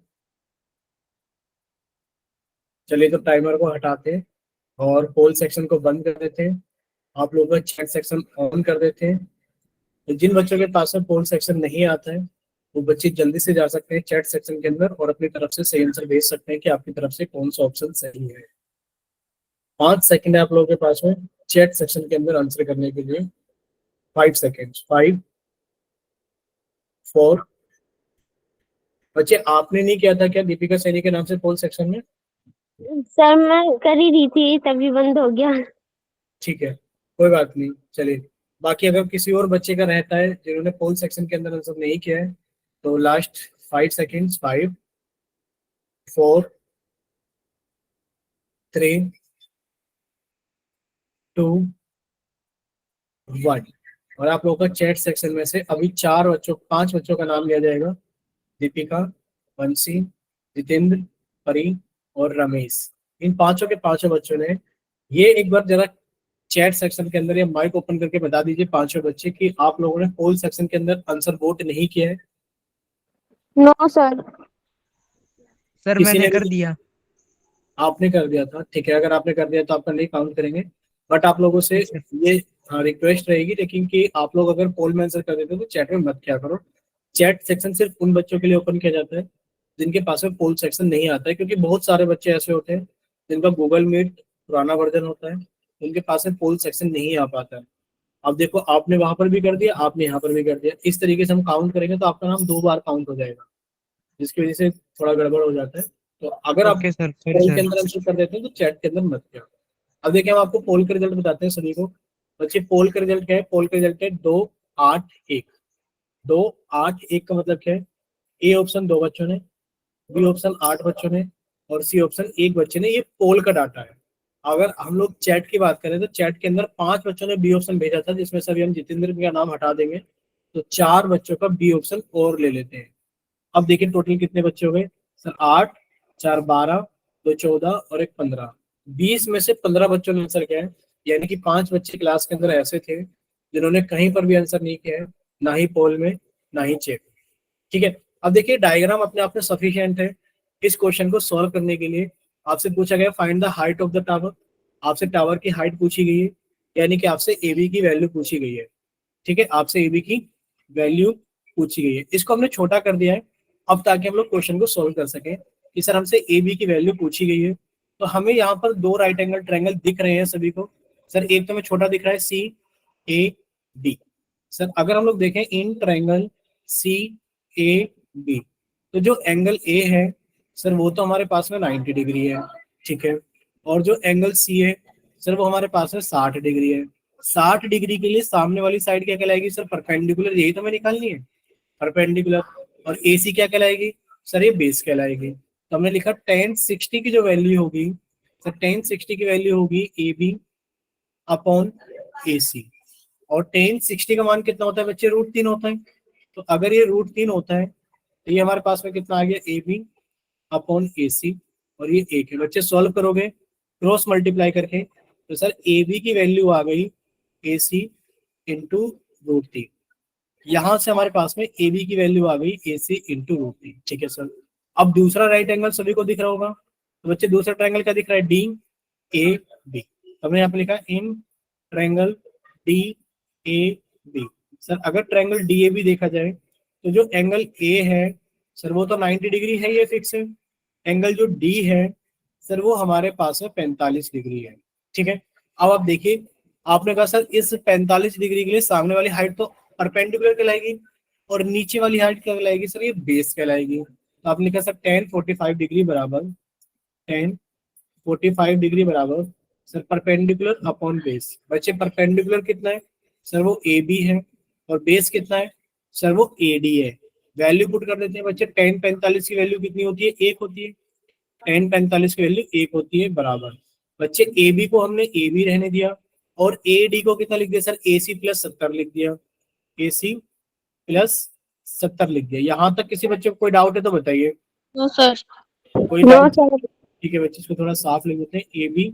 चलिए, तो टाइमर को हटाते हैं और पोल सेक्शन को बंद कर देते हैं। आप लोगों का चैट सेक्शन ऑन कर देते हैं। तो जिन बच्चों के पास में पोल सेक्शन नहीं आता है, वो बच्चे जल्दी से जा सकते हैं चैट सेक्शन के अंदर और अपनी तरफ से सही आंसर भेज सकते हैं कि आपकी तरफ से कौन सा ऑप्शन सही है। 5 सेकंड है आप लोगों के पास में चैट सेक्शन के अंदर आंसर करने के लिए। 5 सेकेंड। 5, 4। बच्चे, आपने नहीं किया था क्या दीपिका सैनी के नाम से पोल सेक्शन में? सर मैं कर ही रही थी तभी बंद हो गया। ठीक है, कोई बात नहीं। चलिए, बाकी अगर किसी और बच्चे का रहता है जिन्होंने पोल सेक्शन के अंदर आंसर नहीं किया है, तो लास्ट 5 सेकेंड। 5, 4, 3, 2, 1। और आप लोगों का चैट सेक्शन में से अभी 5 बच्चों का नाम लिया जाएगा। दीपिका, वंशी, जितेंद्र, परी और रमेश। इन पांचों के पांचों बच्चों ने, ये एक बार जरा चैट सेक्शन के अंदर या माइक ओपन करके बता दीजिए पांचों बच्चे कि आप लोगों ने पोल सेक्शन के अंदर आंसर वोट नहीं किया है। No sir. सर किसी मैंने ने कर नहीं? दिया। आपने कर दिया था, ठीक है। अगर आपने कर दिया तो आपका नहीं काउंट करेंगे। बट आप लोगों से ठीक है। ये, हाँ, रिक्वेस्ट रहेगी लेकिन कि आप लोग अगर पोल में आंसर कर देते हो तो चैट में मत किया करो। चैट सेक्शन सिर्फ उन बच्चों के लिए ओपन किया जाता है जिनके पास में पोल सेक्शन नहीं आता है, क्योंकि बहुत सारे बच्चे ऐसे होते हैं जिनका गूगल मीट पुराना वर्जन होता है, उनके पास में पोल सेक्शन नहीं आ पाता है। अब देखो, आपने वहां पर भी कर दिया, आपने यहाँ पर भी कर दिया, इस तरीके से हम काउंट करेंगे तो आपका नाम 2 बार काउंट हो जाएगा, जिसकी वजह से थोड़ा गड़बड़ हो जाता है। तो अगर आप ओके सर, सॉरी पोल के सर। अंदर आंसर कर देते हैं तो चैट के अंदर मत किया। अब देखिए हम आपको पोल के रिजल्ट बताते हैं सभी को। बच्चे पोल का रिजल्ट क्या है? पोल का रिजल्ट है 2-8-1। 2-8-1 का मतलब क्या है? ए ऑप्शन 2 बच्चों ने, बी ऑप्शन 8 बच्चों ने, और सी ऑप्शन 1 बच्चे ने। ये पोल का डाटा है। अगर हम लोग चैट की बात करें तो चैट के अंदर 5 बच्चों ने बी ऑप्शन भेजा था, जिसमें से अभी हम जितेंद्र का नाम हटा देंगे तो 4 बच्चों का बी ऑप्शन और ले लेते हैं। अब देखिए टोटल कितने बच्चे हो गए सर? 8, 4 12, 2 14 और 1 15। 20 में से 15 बच्चों ने आंसर किया है, यानी कि 5 बच्चे क्लास के अंदर ऐसे थे जिन्होंने कहीं पर भी आंसर नहीं किया है, ना ही पोल में ना ही चेक। ठीक है, अब देखिए डायग्राम अपने आप में सफिशिएंट है इस क्वेश्चन को सॉल्व करने के लिए। आपसे पूछा गया find the height of the tower. आपसे टावर की हाइट पूछी गई है, यानी कि आपसे एबी की वैल्यू पूछी गई है। ठीक है, आपसे एबी की वैल्यू पूछी गई है। इसको हमने छोटा कर दिया है अब, ताकि हम लोग क्वेश्चन को सोल्व कर सकें कि सर हमसे ए बी की वैल्यू पूछी गई है। तो हमें यहाँ पर 2 राइट एंगल ट्रायंगल दिख रहे हैं सभी को। सर एक तो हमें छोटा दिख रहा है सी ए डी। सर अगर हम लोग देखें in triangle C A B, तो जो एंगल ए है सर वो तो हमारे पास में 90 डिग्री है। ठीक है, और जो एंगल सी है सर वो हमारे पास में 60 डिग्री है। 60 डिग्री के लिए सामने वाली साइड क्या कहलाएगी सर? परपेंडिकुलर। यही तो हमें निकालनी है, परपेंडिकुलर। और AC क्या कहलाएगी सर? ये बेस कहलाएगी। तो हमने लिखा tan 60 की जो वैल्यू होगी सर, tan 60 की वैल्यू होगी AB अपॉन AC। और tan 60 का मान कितना होता है बच्चे? √3 होता है। तो अगर ये √3 होता है तो ये हमारे पास में कितना आ गया? AB अपॉन AC, और ये 1 है। बच्चे सॉल्व करोगे क्रॉस मल्टीप्लाई करके तो सर AB की वैल्यू आ गई AC इंटू √3। यहां से हमारे पास में ए बी की वैल्यू आ गई ए सी इंटू √3। ठीक है सर, अब दूसरा राइट एंगल सभी को दिख रहा होगा। तो बच्चे दूसरा ट्रायंगल क्या दिख रहा है? D A B. हमने यहाँ पे लिखा in triangle D A B. Sir अगर ट्रायंगल डी ए बी देखा जाए तो जो एंगल ए है सर वो तो 90 डिग्री है, ये फिक्स है। एंगल जो डी है सर वो हमारे पास में 45 डिग्री है। ठीक है, अब आप देखिए आपने कहा सर इस 45 डिग्री के लिए सामने वाली हाइट तो परपेंडिकुलर कहलाएगी और नीचे वाली हाइट क्या कहलाएगी सर? ये बेस कहलाएगी। तो आपने कहा सर tan 45 डिग्री बराबर, tan 45 डिग्री बराबर सर परपेंडिकुलर अपॉन बेस। बच्चे परपेंडिकुलर कितना है सर? वो ए बी है। और बेस कितना है सर? वो ए डी है। वैल्यू पुट कर देते हैं बच्चे। tan 45 की वैल्यू कितनी होती है? 1 होती है। tan 45 की वैल्यू 1 होती है बराबर। बच्चे ए बी को हमने ए बी रहने दिया और ए डी को कितना लिख दिया सर? ए सी प्लस 70 लिख दिया। ए सी प्लस 70 लिख दिया। यहाँ तक किसी बच्चे को कोई डाउट है तो बताइए। No sir. कोई नो डाउट? सर। ठीक है बच्चे, इसको थोड़ा साफ लिख देते हैं। A B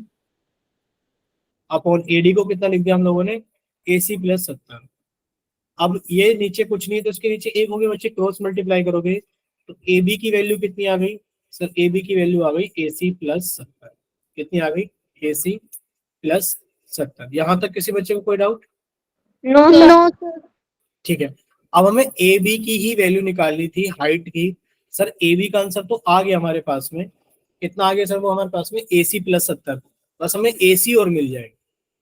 upon A D को कितना लिख दिया हम लोगों ने? A C plus 70। अब ये नीचे कुछ नहीं है तो इसके नीचे 1 हो गया बच्चे। क्रॉस मल्टीप्लाई करोगे तो ए बी की वैल्यू कितनी आ गई सर? ए बी की वैल्यू आ गई ए सी प्लस 70। कितनी आ गई? ए सी प्लस 70। यहाँ तक किसी बच्चे को कोई डाउट? No sir. ठीक है, अब हमें ए बी की ही वैल्यू निकालनी थी, हाइट की। सर ए बी का आंसर तो आ गया हमारे पास में। कितना आ गया सर? वो हमारे पास में ए सी प्लस 70। बस हमें ए सी और मिल जाए,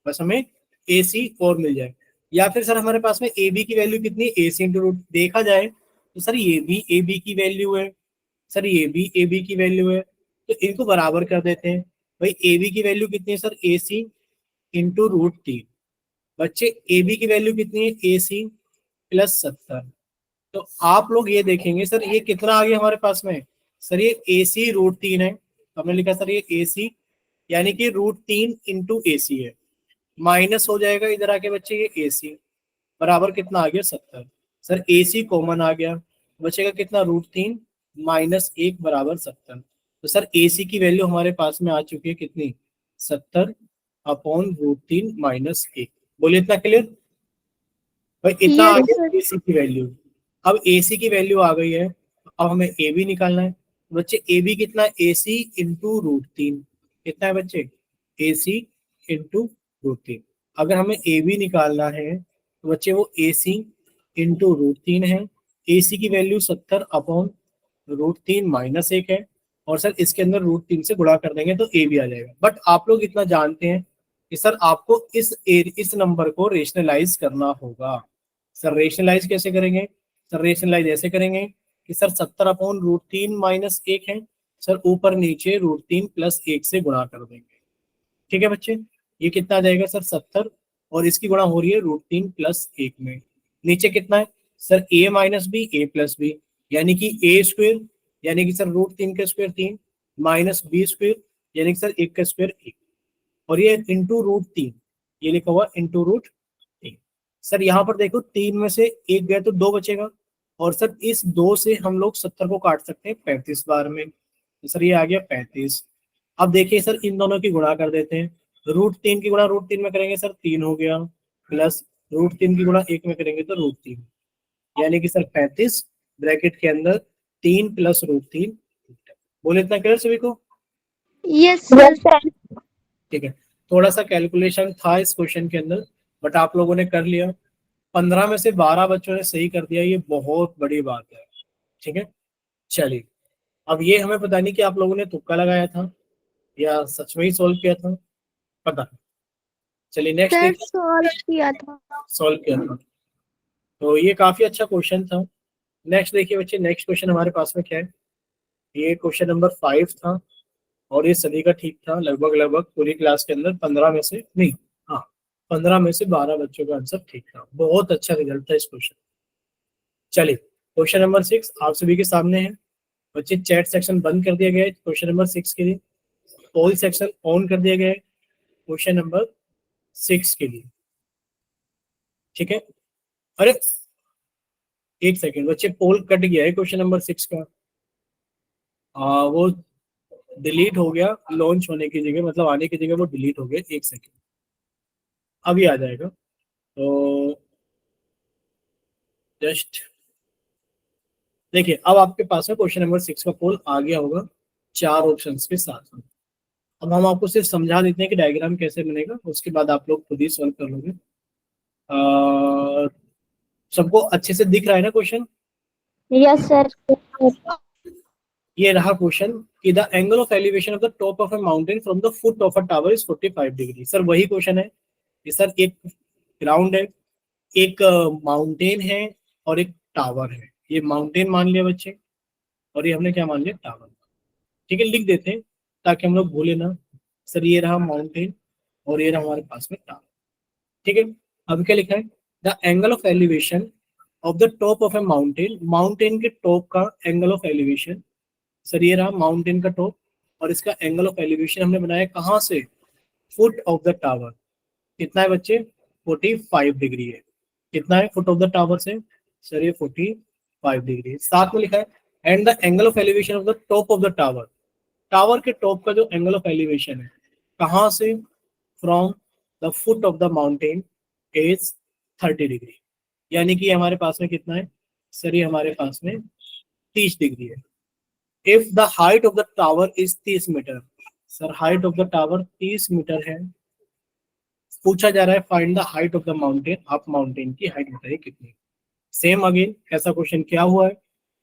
बस हमें ए सी और मिल जाए। या फिर सर हमारे पास में ए बी की वैल्यू कितनी? ए सी इंटू रूट। देखा जाए तो सर ये भी ए बी की वैल्यू है, सर ये भी ए बी की वैल्यू है, तो इनको बराबर कर देते हैं। भाई ए बी की वैल्यू कितनी है सर? ए सी इंटू √3। बच्चे ए बी की वैल्यू कितनी है? ए सी प्लस 70। तो आप लोग ये देखेंगे सर ये कितना आ गया हमारे पास में? सर ये ए सी √3 है। तो हमने लिखा सर ये ए सी यानी कि √3 इंटू ए सी है। माइनस हो जाएगा इधर आके बच्चे ये ए सी बराबर कितना आ गया? 70। सर ए सी कॉमन आ गया, बचेगा कितना? √3 माइनस 1 बराबर 70। तो सर ए सी की वैल्यू हमारे पास में आ चुकी है कितनी? 70 अपॉन √3 माइनस 1। बोलिए इतना क्लियर? भाई इतना आ Yes, गया sir. एसी की वैल्यू। अब एसी की वैल्यू आ गई है, अब हमें ए बी निकालना है। बच्चे ए बी कितना? ए सी इंटू √3। कितना है बच्चे? ए सी इंटू √3। अगर हमें ए बी निकालना है तो बच्चे वो ए सी इंटू √3 है। ए सी की वैल्यू 70 अपॉन √3 माइनस 1 है, और सर इसके अंदर √3 से गुणा कर देंगे तो ए बी आ जाएगा। बट आप लोग इतना जानते हैं कि सर आपको इस नंबर को रेशनलाइज करना होगा। सर रेशनलाइज कैसे करेंगे? सर रेशनलाइज ऐसे करेंगे कि सर 70 अपॉन √3 माइनस 1 है, सर ऊपर नीचे √3 + 1 से गुणा कर देंगे। ठीक है बच्चे, ये कितना आ जाएगा सर 70, और इसकी गुणा हो रही है √3 + 1 में। नीचे कितना है sir a - b a + b, यानी कि a स्क्वायर यानी कि सर √3 का स्क्वायर 3 माइनस b स्क्वायर यानी कि सर 1 का स्क्वायर 1, और ये इंटू √3, ये लिखा हुआ इंटू √3। सर यहाँ पर देखो 3 में से 1 गया तो 2 बचेगा, और सर इस 2 से हम लोग 70 को काट सकते हैं 35 बार में, तो सर ये आ गया 35। अब देखिए सर इन दोनों की गुणा कर देते हैं, √3 की गुणा √3 में करेंगे सर 3 हो गया, प्लस √3 की गुणा 1 में करेंगे तो √3, यानी कि सर 35 ब्रैकेट के अंदर 3 + √3। बोले इतना क्लियर सभी को? Yes sir. Yes sir. ठीक है, थोड़ा सा कैलकुलेशन था इस क्वेश्चन के अंदर, बट आप लोगों ने कर लिया। 15 में से 12 बच्चों ने सही कर दिया, ये बहुत बड़ी बात है। ठीक है, चलिए अब ये हमें पता नहीं कि आप लोगों ने तुक्का लगाया था या सच में ही सोल्व किया था, पता नहीं। चलिए नेक्स्ट सर देखिए, सॉल्व किया था। सॉल्व किया था, तो ये काफी अच्छा क्वेश्चन था। नेक्स्ट देखिए बच्चे, नेक्स्ट क्वेश्चन हमारे पास में क्या है, ये क्वेश्चन नंबर 5 था, और ये सभी का ठीक था लगभग लगभग पूरी क्लास के अंदर। 15 में से नहीं, हाँ 15 में से 12 बच्चों का आंसर ठीक था, बहुत अच्छा रिजल्ट था इस क्वेश्चन। चलिए क्वेश्चन नंबर 6 आप सभी के सामने है बच्चे। चैट सेक्शन बंद कर दिया गया है क्वेश्चन नंबर 6 के लिए, पोल सेक्शन ऑन कर दिया गया है क्वेश्चन नंबर 6 के लिए। ठीक है, अरे एक सेकेंड बच्चे, पोल कट गया है क्वेश्चन नंबर 6 का, वो डिलीट हो गया लॉन्च होने की जगह, मतलब आने की जगह वो डिलीट हो गया। एक सेकेंड, अभी आ जाएगा, तो जस्ट देखिए अब आपके पास में क्वेश्चन नंबर 6 का पोल आ गया होगा 4 ऑप्शंस के साथ में। अब हम आपको सिर्फ समझा देते हैं कि डायग्राम कैसे बनेगा, उसके बाद आप लोग खुद ही सॉल्व कर लोगे। सबको अच्छे से दिख रहा है ना क्वेश्चन? Yes sir. ये रहा क्वेश्चन कि the angle of elevation of the top of A mountain from the foot of a tower is 45 degree. Sir वही क्वेश्चन है कि सर एक ग्राउंड है, एक माउंटेन है, और एक टावर है। ये माउंटेन मान लिया बच्चे, और ये हमने क्या मान लिया, टावर। ठीक है, लिख देते हैं ताकि हम लोग भूले ना। सर ये रहा माउंटेन, और ये रहा हमारे पास में टावर। ठीक है, अब क्या लिखा है, the angle of elevation of the top of A mountain, mountain के टॉप का एंगल ऑफ एलिवेशन। सर ये रहा माउंटेन का टॉप, और इसका एंगल ऑफ एलिवेशन हमने बनाया कहाँ से, फुट ऑफ द टावर। कितना है बच्चे, 45 डिग्री है। कितना है फुट ऑफ द टावर से, सर ये 45 डिग्री है। साथ में लिखा है and the angle of elevation of the top of the tower, tower के टॉप का जो एंगल ऑफ एलिवेशन है कहाँ से, from the foot of the mountain is 30 degree, यानी कि हमारे पास में कितना है सर, ये हमारे पास में 30 डिग्री है। If the height of the tower is 30 metre, sir height of the tower 30 metre है। पूछा जा रहा है find the height of the mountain, आप माउंटेन की हाइट बताइए कितनी। सेम अगेन ऐसा क्वेश्चन क्या हुआ है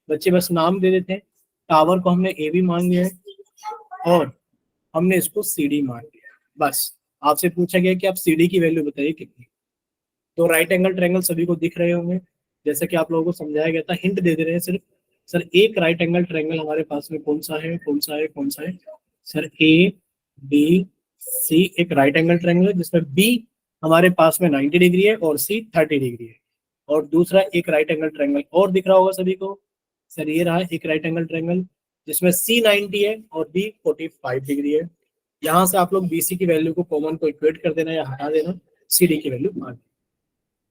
बच्चे, बस नाम दे देते हैं। टावर को हमने ए बी मान लिया है, और हमने इसको सी डी मान लिया है। बस आपसे पूछा गया कि आप सी डी की वैल्यू बताइए कितनी। तो राइट एंगल ट्रायंगल सभी को दिख रहे होंगे, जैसा कि आप लोगों को समझाया गया था। हिंट दे दे रहे हैं सिर्फ। सर एक राइट एंगल ट्रायंगल हमारे पास में कौन सा है, कौन सा है, कौन सा है, सर ए बी सी एक राइट एंगल ट्रायंगल है, जिसमें बी हमारे पास में 90 डिग्री है और सी 30 डिग्री है। और दूसरा एक राइट एंगल ट्रायंगल और दिख रहा होगा सभी को, सर ये रहा एक राइट एंगल ट्रायंगल जिसमें सी 90 है और बी 45 डिग्री है। यहाँ से आप लोग बीसी की वैल्यू को कॉमन को इक्वेट कर देना या हटा देना, सी डी की वैल्यू आ गई।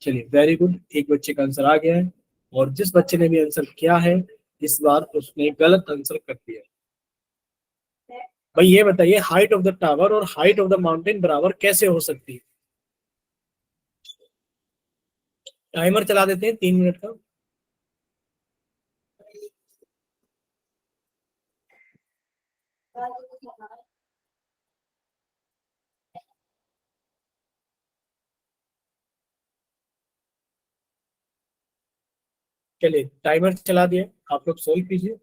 चलिए वेरी गुड, एक बच्चे का आंसर आ गया है, और जिस बच्चे ने भी आंसर किया है इस बार उसने गलत आंसर कर दिया। भाई ये बताइए हाइट ऑफ द टावर और हाइट ऑफ द माउंटेन बराबर कैसे हो सकती है? टाइमर चला देते हैं 3 मिनट का। चलिए टाइमर चला दिया, आप लोग सोल्व कीजिए।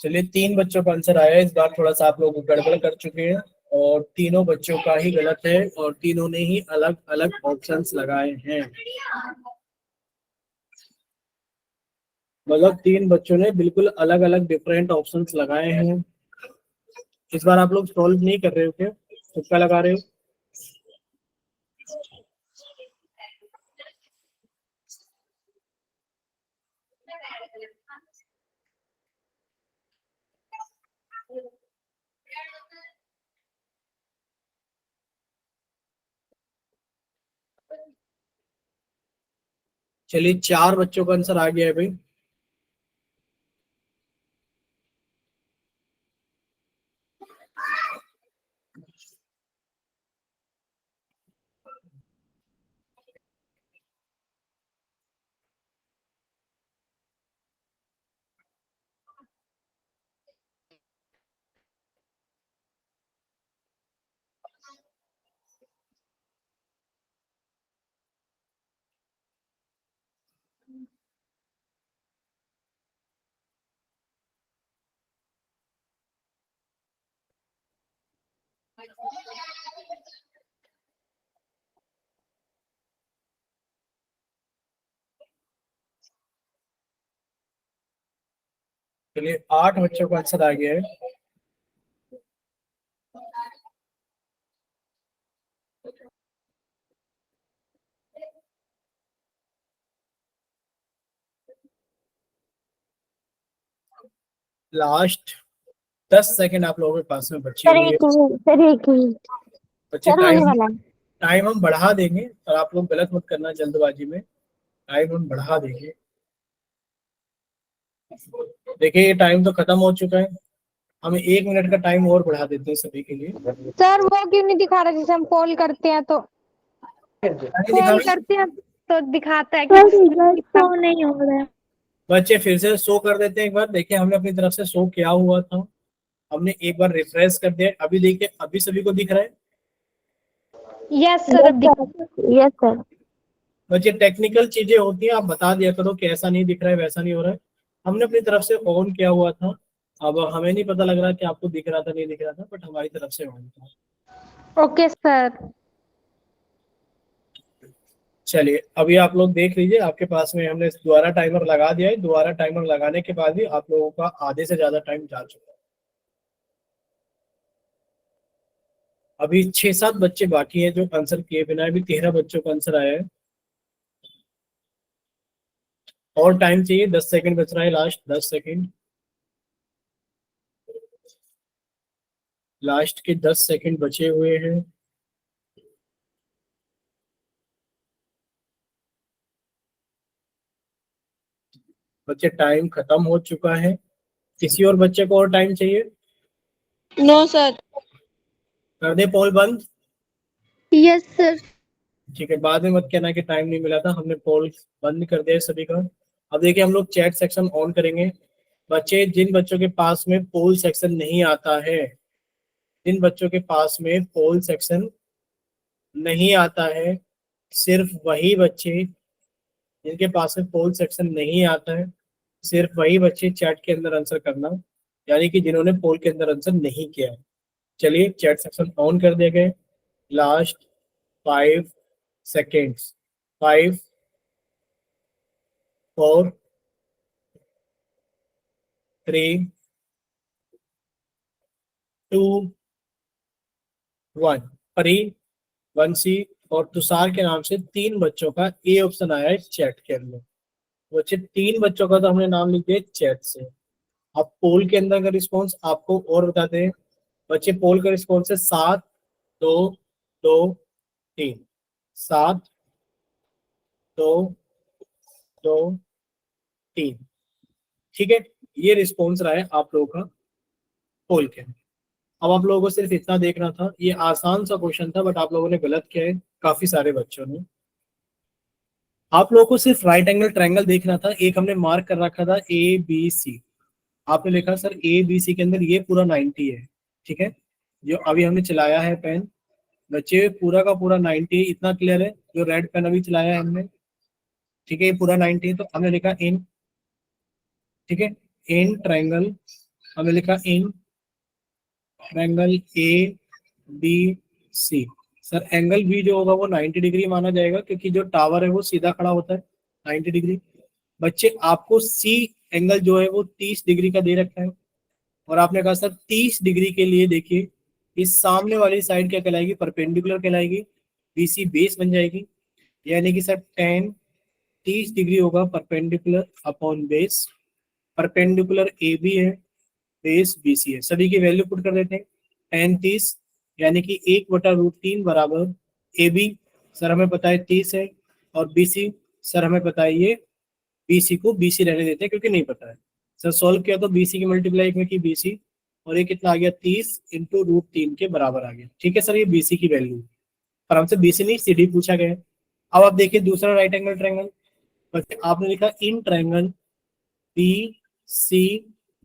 चलिए 3 बच्चों का आंसर आया। इस बार थोड़ा सा आप लोग गड़बड़ कर चुके हैं और तीनों बच्चों का ही गलत है और तीनों ने ही अलग अलग ऑप्शंस लगाए हैं। मतलब 3 बच्चों ने बिल्कुल अलग अलग डिफरेंट ऑप्शंस लगाए हैं। इस बार आप लोग सॉल्व नहीं कर रहे हो क्या? तुक्का लगा रहे हो? चलिए 4 बच्चों का आंसर आ गया है भाई। चलिए 8 बच्चों का आंसर आ गया है। लास्ट 10 सेकंड आप लोगों के पास में बची सर हुई है। एक मिनट, सर एक मिनट, बच्चे सर होने टाइम वाला है। टाइम हम बढ़ा देंगे और आप लोग गलत मत करना जल्दबाजी में। टाइम हम बढ़ा देंगे। देखिए ये टाइम तो खत्म हो चुका है। हम 1 मिनट का टाइम और बढ़ा देते हैं सभी के लिए। सर वो क्यों नहीं दिखा रहा? जैसे हम कॉल करते हैं तो नहीं दिखा कॉल रहा? करते हैं तो दिखाता है सर कि रिजल्ट शो नहीं हो रहा है। बच्चे फिर से शो कर देते हैं एक बार। देखिए हमने अपनी तरफ से शो किया हुआ था। हमने एक बार रिफ्रेश कर दिया। अभी देखिए अभी सभी को दिख रहा है। यस सर अब दिखा। Yes sir. बच्चे टेक्निकल चीजें होती हैं, आप बता दिया करो कि ऐसा नहीं दिख रहा है वैसा नहीं हो रहा है। हमने अपनी तरफ से ऑन किया हुआ था। अब हमें नहीं पता लग रहा कि आपको दिख रहा था नहीं दिख रहा था, बट हमारी तरफ से ऑन था। Okay sir. चलिए अभी आप लोग देख लीजिए, आपके पास में हमने दोबारा टाइमर लगा दिया है। दोबारा टाइमर लगाने के बाद भी आप लोगों का आधे से ज्यादा टाइम जा चुका है। अभी 6-7 बच्चे बाकी हैं जो आंसर किए बिना। अभी 13 बच्चों का आंसर आया है। और टाइम चाहिए। 10 सेकंड बच रहा है। Last 10 second. लास्ट के 10 सेकंड बचे हुए हैं। बच्चे टाइम खत्म हो चुका है। किसी और बच्चे को और टाइम चाहिए? No sir. कर दे पोल बंद। Yes sir. ठीक है, बाद में मत कहना कि टाइम नहीं मिला था। हमने पोल बंद कर दिया है सभी का। अब देखिए हम लोग चैट सेक्शन ऑन करेंगे। बच्चे जिन बच्चों के पास में पोल सेक्शन नहीं आता है, जिन बच्चों के पास में पोल सेक्शन नहीं आता है, सिर्फ वही बच्चे, जिनके पास में पोल सेक्शन नहीं आता है, सिर्फ वही बच्चे चैट के अंदर आंसर करना। यानी कि जिन्होंने पोल के अंदर आंसर नहीं किया है। चलिए चैट सेक्शन ऑन कर दिए गए। Last 5 seconds. 5, 4, 3, 2, 1। परी, वंशी और तुषार के नाम से 3 बच्चों का ए ऑप्शन आया है चैट के अंदर। बच्चे 3 बच्चों का तो हमने नाम लिख दिया चैट से। अब पोल के अंदर का रिस्पॉन्स आपको और बताते हैं। बच्चे पोल का रिस्पॉन्स है 7, 2, 2, 3। 7, 2, 2, 3। ठीक है, ये रिस्पॉन्स रहा है आप लोगों का पोल के अंदर। अब आप लोगों को सिर्फ इतना देखना था, ये आसान सा क्वेश्चन था बट आप लोगों ने गलत किया है, काफी सारे बच्चों ने। आप लोगों को सिर्फ राइट एंगल ट्रायंगल देखना था। एक हमने मार्क कर रखा था ए बी सी, आपने लिखा सर ए बी सी के अंदर ये पूरा 90 है, ठीक है। जो अभी हमने चलाया है पेन बच्चे, पूरा का पूरा 90, इतना क्लियर है। जो रेड पेन अभी चलाया है हमने, ठीक है, ये पूरा 90 है। तो हमने लिखा इन, ठीक है, इन ट्रायंगल, हमने लिखा in triangle A B C. Sir angle भी जो होगा वो 90 डिग्री माना जाएगा, क्योंकि जो टावर है वो सीधा खड़ा होता है 90 डिग्री। बच्चे आपको सी एंगल जो है वो 30 डिग्री का दे रखा है, और आपने कहा सर 30 डिग्री के लिए देखिए इस सामने वाली साइड क्या कहलाएगी, परपेंडिकुलर कहलाएगी, बीसी बेस बन जाएगी। यानी कि सर टेन 30 डिग्री होगा perpendicular upon base, perpendicular A B है, बेस बी सी है। सभी की वैल्यू पुट कर देते हैं। टेन 30 यानी कि 1/√3 बराबर ए बी, सर हमें पता है 30 है, और बी सी सर हमें पता है ये बीसी को बीसी रहने देते हैं क्योंकि नहीं पता है। सर सॉल्व किया तो बीसी की मल्टीप्लाई में की बीसी, और ये कितना आ गया 30 इंटू √3 के बराबर आ गया। ठीक है सर, ये बीसी की वैल्यू, पर हमसे बीसी नहीं सीडी पूछा गया है। अब आप देखिए दूसरा राइट एंगल ट्रायंगल, आपने लिखा in triangle B C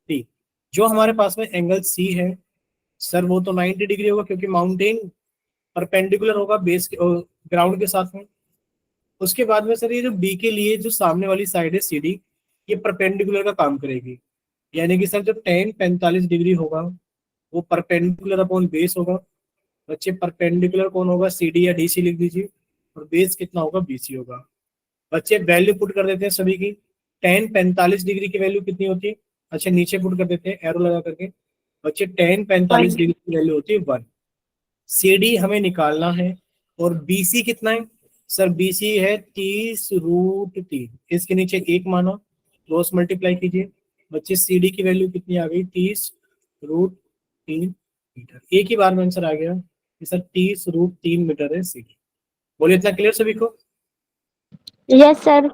D. जो हमारे पास में एंगल सी है सर वो तो 90 डिग्री होगा, क्योंकि माउंटेन परपेंडिकुलर होगा बेस ग्राउंड के साथ में। उसके बाद में सर ये जो बी के लिए जो सामने वाली साइड है सी डी, ये परपेंडिकुलर का काम करेगी। यानी कि सर जो टेन 45 डिग्री होगा वो परपेंडिकुलर अपॉन बेस होगा। बच्चे परपेंडिकुलर कौन होगा, सी डी या डी सी लिख दीजिए, और बेस कितना होगा, बी सी होगा। बच्चे वैल्यू पुट कर देते हैं सभी की। टेन 45 डिग्री की वैल्यू कितनी होती है, अच्छा नीचे पुट कर देते हैं एरो लगा करके। बच्चे टेन 45 डिग्री की वैल्यू होती है 1। सी डी हमें निकालना है, और बी सी कितना है सर, बी सी है 30√3, इसके नीचे 1 माना, क्रॉस मल्टीप्लाई कीजिए। बच्चे सी डी की वैल्यू कितनी आ गई, 30√3 मीटर। एक ही बार में आंसर आ गया कि सर 30√3 मीटर है सी डी। बोलिए इतना क्लियर सभी को? Yes sir.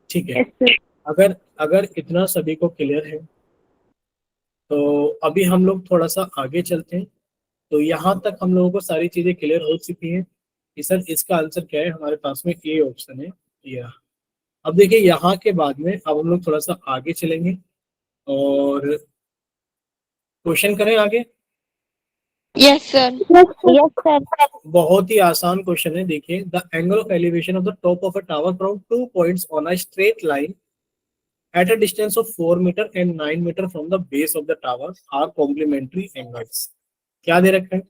ठीक है, अगर अगर इतना सभी को क्लियर है तो अभी हम लोग थोड़ा सा आगे चलते हैं। तो यहाँ तक हम लोगों को सारी चीजें क्लियर हो चुकी हैं कि सर इसका आंसर क्या है। हमारे पास में ए ऑप्शन है ये रहा। अब देखिए यहाँ के बाद में अब हम लोग थोड़ा सा आगे चलेंगे और क्वेश्चन करें आगे। Yes sir. Yes sir. बहुत ही आसान क्वेश्चन है, देखिए the angle of elevation of the top of a tower from 2 points on a straight line at a distance of 4 meter and 9 meter from the base of the tower are complementary angles। क्या दे रखा है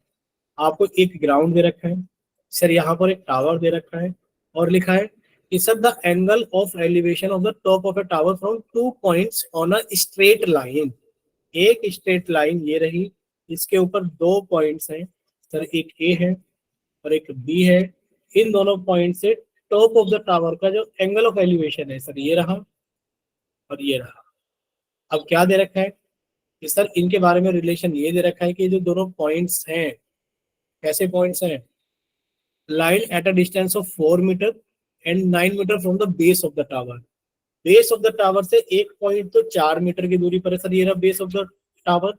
आपको, एक ground दे रखा है sir, यहाँ पर एक टावर दे रखा है, और लिखा है कि sir the angle of elevation of the top of a tower from 2 points on a straight line. एक स्ट्रेट लाइन ये रही, इसके ऊपर 2 पॉइंट्स हैं सर, एक ए है और एक बी है। इन दोनों पॉइंट से टॉप ऑफ द टावर का जो एंगल ऑफ एलिवेशन है सर ये रहा और ये रहा। अब क्या दे रखा है कि सर इनके बारे में रिलेशन ये दे रखा है कि जो दोनों पॉइंट्स हैं, कैसे पॉइंट्स हैं, line at a distance of 4 metre and 9 metre from the base of the tower. Base of the tower से एक पॉइंट तो 4 मीटर की दूरी पर है सर, ये रहा base of the tower.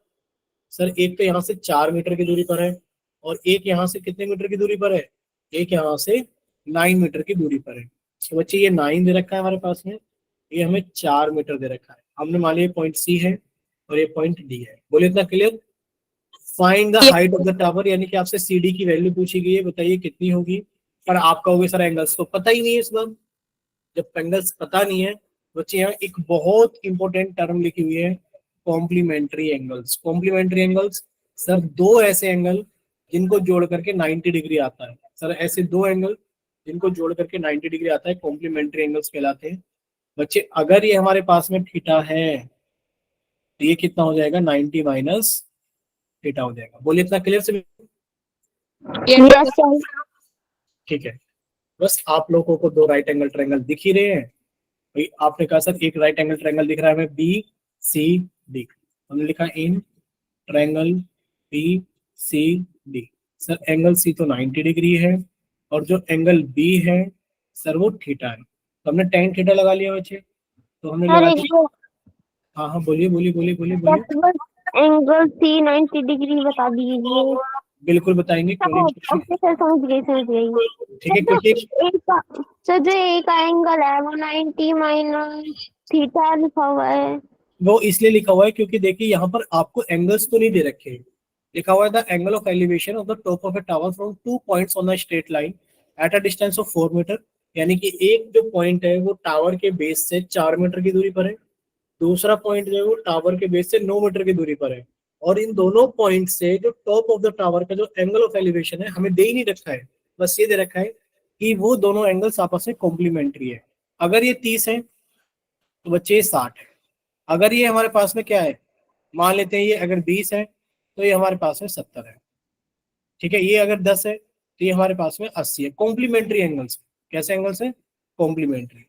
Sir एक तो यहाँ से 4 मीटर की दूरी पर है, और एक यहाँ से कितने मीटर की दूरी पर है, एक यहाँ से 9 मीटर की दूरी पर है। तो बच्चे ये 9 दे रखा है हमारे पास में, ये हमें 4 मीटर दे रखा है। हमने मान लिया पॉइंट सी है और ये पॉइंट डी है। बोलिए इतना clear? Find the height of the tower, यानी कि आपसे सी डी की वैल्यू पूछी गई है, बताइए कितनी होगी। पर आप कहोगे सर एंगल्स तो पता ही नहीं है इस बार। जब एंगल्स पता नहीं है बच्चे, यहाँ एक बहुत इंपॉर्टेंट टर्म लिखी हुई है, complementary angles. Complementary angles sir दो ऐसे एंगल जिनको जोड़ करके 90 डिग्री आता है सर, ऐसे दो एंगल जिनको जोड़ करके 90 डिग्री आता है कॉम्प्लीमेंट्री एंगल्स कहलाते हैं। बच्चे अगर ये हमारे पास में थीटा है तो ये कितना हो जाएगा, 90 माइनस थीटा हो जाएगा। बोलिए इतना क्लियर से? Yes sir. ठीक है, बस आप लोगों को 2 राइट एंगल ट्रायंगल दिख ही रहे हैं भाई। आपने कहा सर एक राइट एंगल ट्रायंगल दिख रहा है हमें बी सी डी, हमने लिखा in triangle B C D. Sir angle C तो 90 डिग्री है, और जो एंगल बी है सर वो थीटा है। तो हमने tan थीटा लगा लिया बच्चे, तो हमने सर लगा एक दिया। हाँ हाँ बोलिए बोलिए बोलिए बोलिए बोलिए। एंगल सी 90 डिग्री बता दीजिए। बिल्कुल बताएंगे, क्यों नहीं। ओके सर, समझ गई। ठीक है, सर जो क्योंकि एक का सर जो एक का एंगल है वो 90 माइनस थीटा लिखा हुआ है। वो इसलिए लिखा हुआ है क्योंकि देखिए यहाँ पर आपको एंगल्स तो नहीं दे रखे हैं। लिखा हुआ है the angle of elevation of the top of a tower from 2 points on a straight line at a distance of 4 metre. यानी कि एक जो पॉइंट है वो टावर के बेस से 4 मीटर की दूरी पर है, दूसरा पॉइंट जो है वो टावर के बेस से 9 मीटर की दूरी पर है। और इन दोनों पॉइंट से जो टॉप ऑफ द टावर का जो एंगल ऑफ एलिवेशन है हमें दे ही नहीं रखा है, बस ये दे रखा है कि वो दोनों एंगल्स आपस में कॉम्प्लीमेंट्री है। अगर ये 30 है तो बच्चे ये 60 है। अगर ये हमारे पास में क्या है, मान लेते हैं ये अगर 20 है तो ये हमारे पास में 70 है। ठीक है, ये अगर 10 है तो ये हमारे पास में 80 है। Complementary angles. कैसे एंगल्स है? कॉम्प्लीमेंट्री।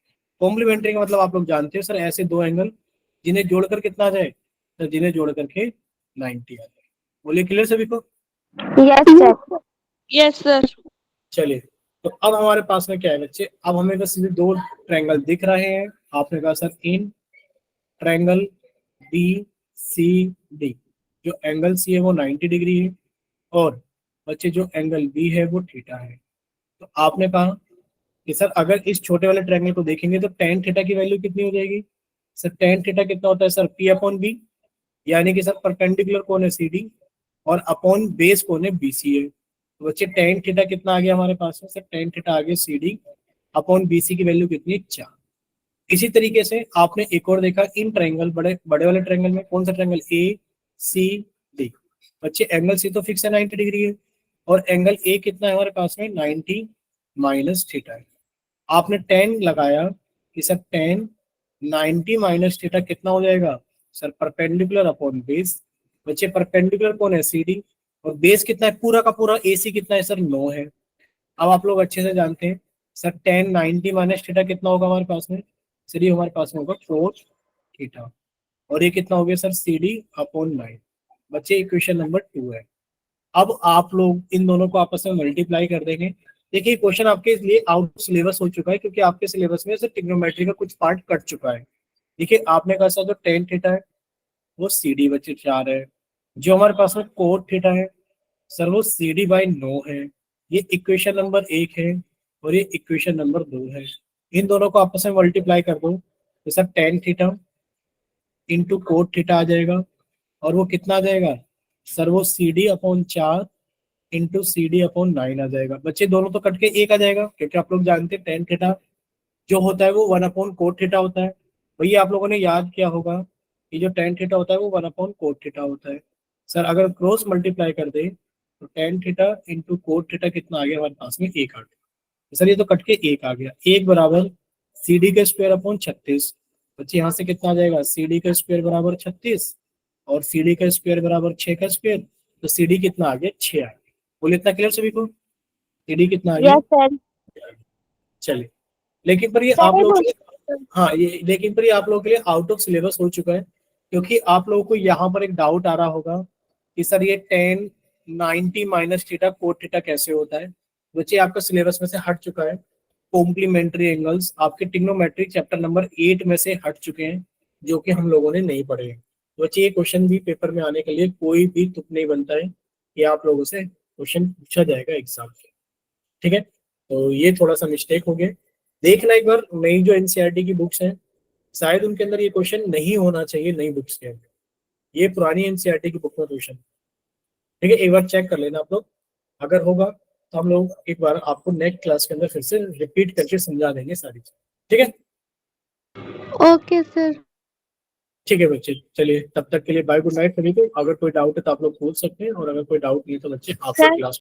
कॉम्प्लीमेंट्री का मतलब आप लोग जानते हैं सर, ऐसे दो एंगल जिन्हें जोड़कर कितना आ जाए, तो जिन्हें जोड़ करके 90 आ जाए। बोलिए क्लियर सभी को? Yes sir. Yes, sir. चलिए, तो अब हमारे पास में क्या है बच्चे, अब हमें बस ये दो ट्रायंगल दिख रहे हैं। आपने कहा sir in triangle B C D, जो एंगल सी है वो 90 डिग्री है और बच्चे जो एंगल बी है वो थीटा है। तो आपने कहा कि सर अगर इस छोटे वाले ट्रायंगल को देखेंगे तो tan थीटा की वैल्यू कितनी हो जाएगी? सर tan थीटा कितना होता है सर? P अपॉन बी, यानी कि सर परपेंडिकुलर कौन है CD और अपॉन बेस कौन है BC है। तो बच्चे tan थीटा कितना आ गया हमारे पास में? सर tan थीटा आ गया CD अपॉन BC की वैल्यू कितनी है? 4। इसी तरीके से आपने एक और देखा इन ट्रायंगल, बड़े बड़े वाले ट्रायंगल में, कौन सा ट्रायंगल? ACD। बच्चे एंगल C तो फिक्स है 90 डिग्री है और एंगल A कितना है हमारे पास में? 90 माइनस थीटा है। आपने tan लगाया कि सर tan 90 माइनस थीटा कितना हो जाएगा? Sir perpendicular upon base. बच्चे परपेंडिकुलर कौन है? CD और बेस कितना है? पूरा का पूरा AC कितना है सर? 9 है। अब आप लोग अच्छे से जानते हैं सर tan 90 माइनस थीटा कितना होगा हमारे पास में? सर ये हमारे पास में होगा 4 थीटा और ये कितना हो गया सर? CD upon 9। बच्चे इक्वेशन नंबर 2 है। अब आप लोग इन दोनों को आपस में मल्टीप्लाई कर देंगे। देखिए क्वेश्चन आपके लिए आउट सिलेबस हो चुका है क्योंकि आपके सिलेबस में सर ट्रिग्नोमेट्री का कुछ पार्ट कट चुका है। देखिए आपने कहा सर जो tan थीटा है वो CD बच्चे 4 है, जो हमारे पास में cot थीटा है सर वो CD बाई 9 है। ये इक्वेशन नंबर 1 है और ये इक्वेशन नंबर 2 है। इन दोनों को आपस में मल्टीप्लाई कर दो तो sir tan theta into cot theta आ जाएगा और वो कितना आ जाएगा सर? वो CD upon 4 into CD upon 9 आ जाएगा। बच्चे दोनों तो कट के एक आ जाएगा क्योंकि आप लोग जानते हैं tan थीटा जो होता है वो 1 अपॉन कोट थीटा होता है। भैया आप लोगों ने याद किया होगा कि जो tan थीटा होता है वो 1 अपॉन कोट थीटा होता है। सर अगर क्रॉस मल्टीप्लाई कर दे तो tan theta into cot theta कितना आ गया हमारे पास में? 1 आ गया। सर ये तो कट के 1 आ गया। 1 बराबर CD का स्क्वायर अपॉन 36। बच्चे यहाँ से कितना आ जाएगा? CD का स्क्वायर बराबर 36 और CD का स्क्वायर बराबर 6 का स्क्वायर, तो CD कितना आ गया? 6 आ गया। बोले इतना क्लियर सभी को? CD कितना आ गया? Yes sir. चलिए, लेकिन पर ये सर आप एक लोग के लिए, हाँ ये लेकिन पर ये आप लोगों के लिए आउट ऑफ सिलेबस हो चुका है क्योंकि आप लोगों को यहाँ पर एक डाउट आ रहा होगा कि सर ये tan 90 minus theta cot theta कैसे होता है। बच्चे आपका सिलेबस में से हट चुका है। कॉम्प्लीमेंट्री एंगल्स आपके ट्रिग्नोमेट्री चैप्टर नंबर 8 में से हट चुके हैं जो कि हम लोगों ने नहीं पढ़े हैं। बच्चे ये क्वेश्चन भी पेपर में आने के लिए कोई भी तुक नहीं बनता है कि आप लोगों से क्वेश्चन पूछा जाएगा एग्जाम में। ठीक है, तो ये थोड़ा सा मिस्टेक हो गया। देखना एक बार नई जो एनसीईआरटी की बुक्स हैं शायद उनके अंदर ये क्वेश्चन नहीं होना चाहिए, नई बुक्स के अंदर ये पुरानी एनसीईआरटी की बुक में क्वेश्चन। ठीक है, एक बार चेक कर लेना आप लोग, अगर होगा तो हम लोग एक बार आपको नेक्स्ट क्लास के अंदर फिर से रिपीट करके समझा देंगे सारी चीज। ठीक है, Okay, sir. ठीक है बच्चे, चलिए तब तक के लिए बाय, गुड नाइट सभी को। अगर कोई डाउट है तो आप लोग पूछ सकते हैं और अगर कोई डाउट नहीं है तो बच्चे आपसे सर क्लास